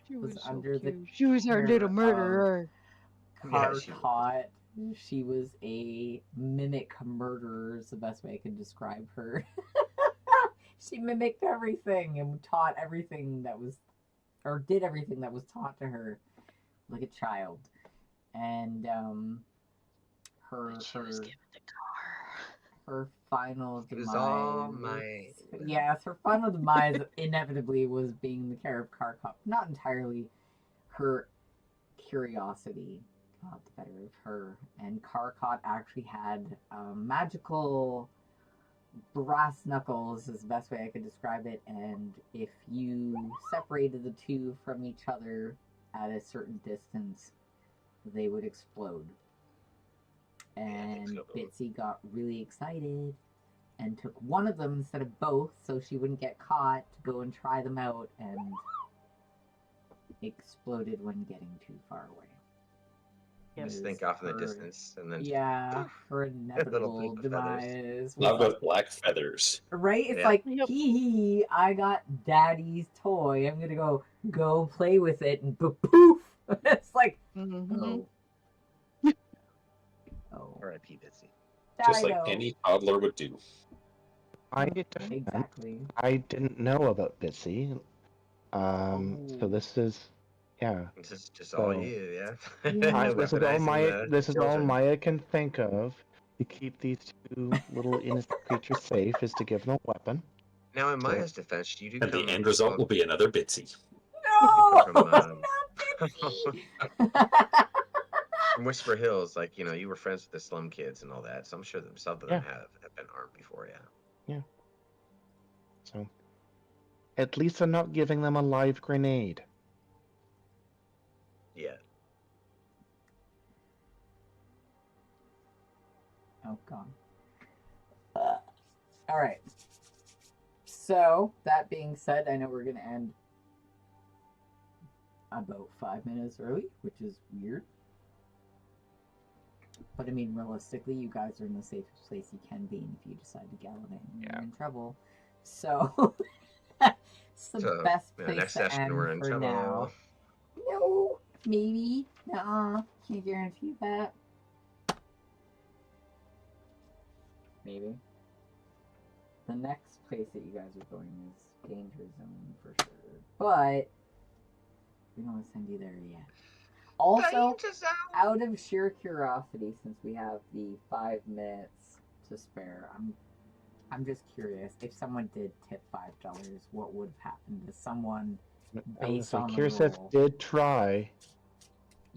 She was was so under the cute. She was our care little of murderer. Yeah, Car she was. taught She was a mimic murderer, is the best way I can describe her. She mimicked everything and taught everything that was, or did everything that was taught to her like a child. And her She was her given the car. her final It was demise. all my. Yes, her final demise inevitably was being the care of Karkop. Not entirely. Her curiosity got the better of her, and Karkot actually had magical brass knuckles, is the best way I could describe it. And if you separated the two from each other at a certain distance, they would explode. And Bitsy got really excited and took one of them instead of both so she wouldn't get caught to go and try them out, and exploded when getting too far away. Just It think was off in the her- distance and then. Yeah, her inevitable plump of feathers. demise. Was Love like, with black feathers. right? It's Yeah. like, Yep. hee hee, I got daddy's toy. I'm gonna go play with it, and poof. It's like, Mhm. oh, R.I.P. Bitsy. Just I like know. any toddler would do. I defend. Exactly. I didn't know about Bitsy. Oh. So this is, yeah. This is just all So- you, yeah. Yeah. This is all Weaponizing Maya. the This is all children. Maya can think of to keep these two little innocent creatures safe is to give them a weapon. Now, in Maya's defense, you do And come the end result will be another Bitsy. No, From, not Bitsy. from Whisper Hills. Like, you were friends with the slum kids and all that, so I'm sure that some of them Yeah. have been armed before, yeah. So, at least I'm not giving them a live grenade. Yeah. Oh god. All right. So that being said, I know we're gonna end about 5 minutes early, which is weird. But I mean, realistically, you guys are in the safest place you can be, and if you decide to gallivant, you're in trouble. So it's the So, best yeah, place next to session end we're in for trouble. now. No, maybe. Nuh-uh. Can't guarantee that. Maybe. The next place that you guys are going is danger zone for sure. But we don't want to send you there yet. Also, out of sheer curiosity, since we have the 5 minutes to spare, I'm just curious, if someone did tip $5, what would have happened to someone based on the Kirseth roll? did try.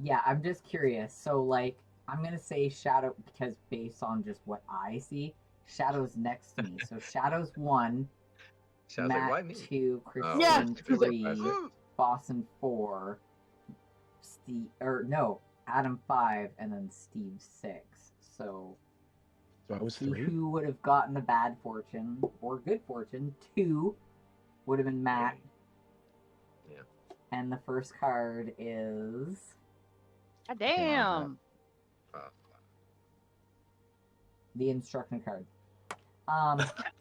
Yeah, I'm just curious. So, like, I'm gonna say Shadow because based on just what I see, Shadow's next to me. So Shadow's 1, Sounds like, why Matt me? 2, Oh, Yeah, Christian he's like, 3, Boston 4, Steve Adam 5, and then Steve 6. So So I was see 3. who would have gotten the bad fortune or good fortune. 2 would have been Matt. Yeah. And the first card is God damn. the instruction card.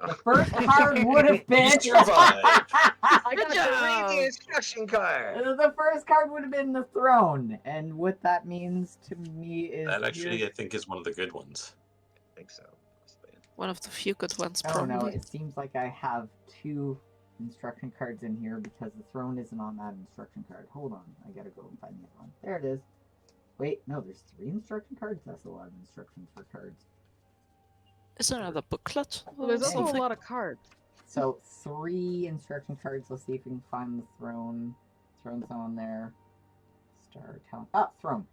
The first card would have been. You survived. I Good got to job. read the instruction card. The first card would have been the throne, and what that means to me is That actually, I think, is one of the good ones. I think so. One of the few good ones, I don't know. probably. It seems like I have 2 instruction cards in here because the throne isn't on that instruction card. Hold on, I gotta go and find the other one. There it is. Wait, no, there's 3 instruction cards. That's a lot of instructions for cards. Is there another booklet? Well, there's or also a something? lot of cards. So 3 instruction cards. Let's see if we can find the throne. Throne's on there. Star talent. Ah, throne.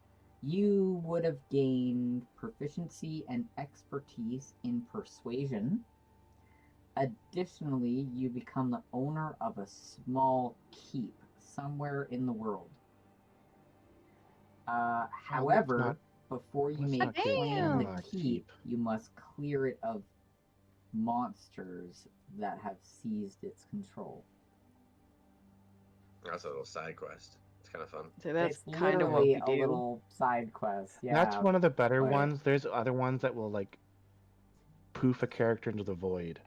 You would have gained proficiency and expertise in persuasion. Additionally, you become the owner of a small keep somewhere in the world. However, before you let's may not give claim them the a keep, keep. you must clear it of monsters that have seized its control. That's a little side quest. It's kind of fun. So that's It's kind of what literally we a do. little side quest. Yeah, That's one of the better but- ones. There's other ones that will like poof a character into the void.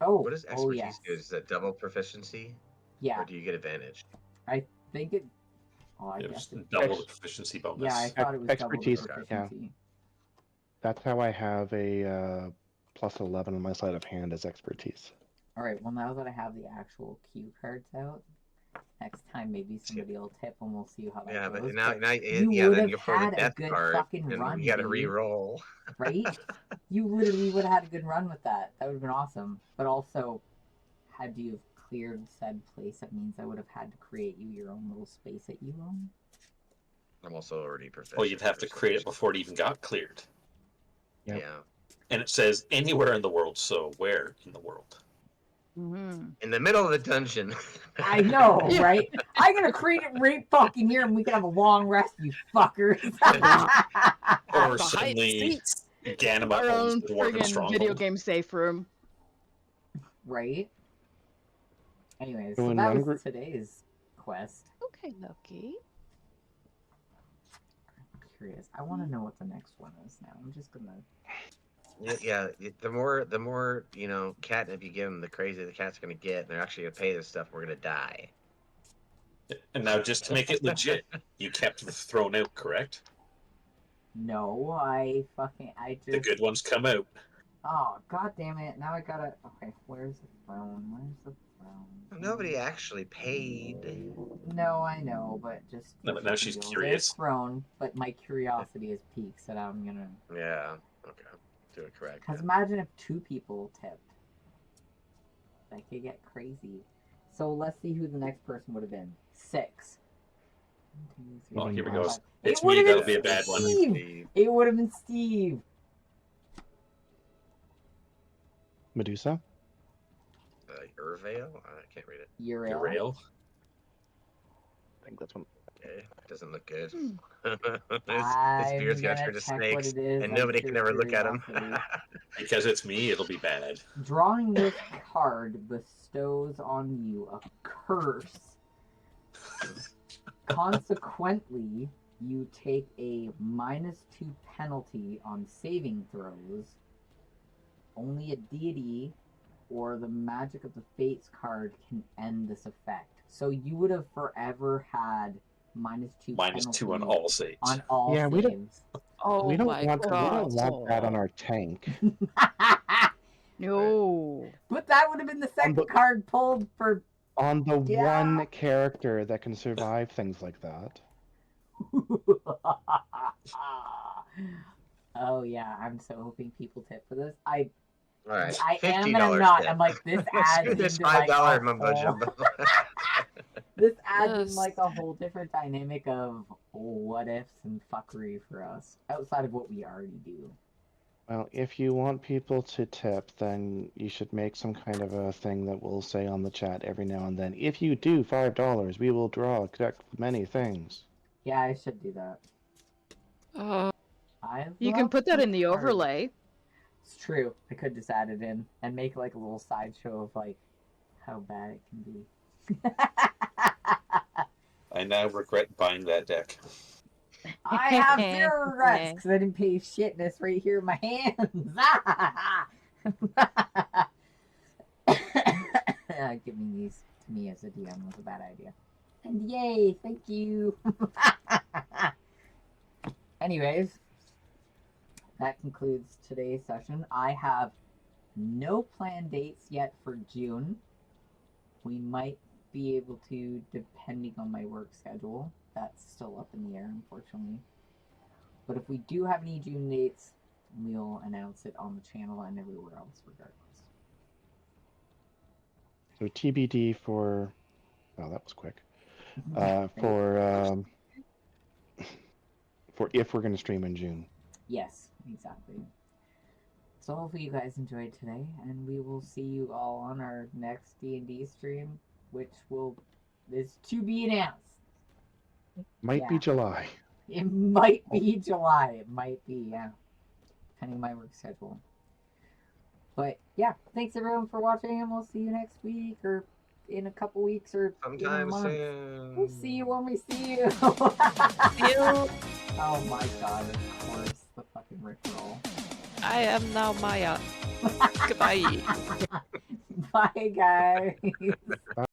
Oh, What does oh expertise yes. do? Is that double proficiency? Yeah, Or do you get advantage? I think it. Oh, I It guess was it. double the proficiency bonus. Yeah, I thought it was Expertise, double the yeah. proficiency. That's how I have a plus 11 on my sleight of hand as expertise. Alright, well now that I have the actual cue cards out, next time maybe somebody will tip and we'll see how that Yeah, goes. but now, you yeah, would then have you'll pull the had a death good card, fucking and run, we gotta dude. re-roll. Right? You literally would have had a good run with that. That would have been awesome. But also, had you have cleared said place, that means I would have had to create you your own little space that you own. I'm also already proficient. Well, you'd have to create it before it even got cleared. Yep. Yeah. And it says anywhere in the world, so where in the world? Mm-hmm. In the middle of the dungeon. I know, right? I'm gonna create it right fucking here and we can have a long rest, you fuckers. Or Behind the suddenly seats. Our Ganima owns own the Dwarven friggin' Stronghold. video game safe room. Right? Anyways, So so in that one was group- today's quest. Okay, Loki. I'm curious. I want to know what the next one is now. I'm just gonna. Yeah, the more catnip you give them, the crazier the cat's gonna get, and they're actually gonna pay this stuff. We're gonna die. And now, just to make it legit, you kept the thrown out, correct? No, I just. The good ones come out. Oh, god damn it. Now I gotta. Okay, where's the throne? Where's the throne? Nobody actually paid. No, I know, but just. No, but now she's There's curious. throne, but my curiosity is piqued, so now I'm gonna. Yeah. Okay. Do it correct. Because imagine if 2 people tipped. That could get crazy. So let's see who the next person would have been. 6. 1, 2, 3, Oh, here we 4, go. 5. It's It would me, have that'll been be a bad one. Steve! It would have been Steve. Medusa? Urvale? I can't read it. Uriel. Uriel. I think that's one. Okay. Doesn't look good. Hmm. His I'm beard's gonna gonna turn to check snakes, what it is. and out nobody of can pure ever look at him. curiosity. Because it's me, it'll be bad. Drawing this card bestows on you a curse. Consequently, you take a -2 penalty on saving throws. Only a deity or the magic of the fates card can end this effect. So you would have forever had -2 -2 on penalty all saves. on all Yeah, we don't- saves. Oh we don't my want god. that on our tank. No. But that would have been the second the- card pulled for. On the Yeah. one character that can survive things like that. Oh yeah, I'm so hoping people tip for this. I All right. I am and $50 I'm not. tip. I'm like, this Let's adds do this into like $5 a mumbo whole, jumbo. this adds in Yes. like a whole different dynamic of what ifs and fuckery for us outside of what we already do. Well, if you want people to tip, then you should make some kind of a thing that will say on the chat every now and then, if you do $5, we will draw many things. Yeah, I should do that. I You can love put that in the cards. overlay. It's true. I could just add it in and make like a little sideshow of like how bad it can be. I now regret buying that deck. I have 0 regrets because I didn't pay shit and it's right here in my hands. Giving these to me as a DM was a bad idea. And yay, thank you. Anyways, that concludes today's session. I have no planned dates yet for June. We might be able to, depending on my work schedule. That's still up in the air, unfortunately. But if we do have any June dates, we'll announce it on the channel and everywhere else, regardless. So TBD for... Oh, that was quick. For if we're going to stream in June. Yes, exactly. So hopefully you guys enjoyed today, and we will see you all on our next D&D stream, which is to be announced. Might be Yeah. July. It might be July. It might be, yeah. Depending on my work schedule. But yeah, thanks everyone for watching, and we'll see you next week, or in a couple weeks, or in a Sometime month. soon. We'll see you when we see you. Oh my god, of course. The fucking Rickroll. I am now Maya. Goodbye. Bye, guys.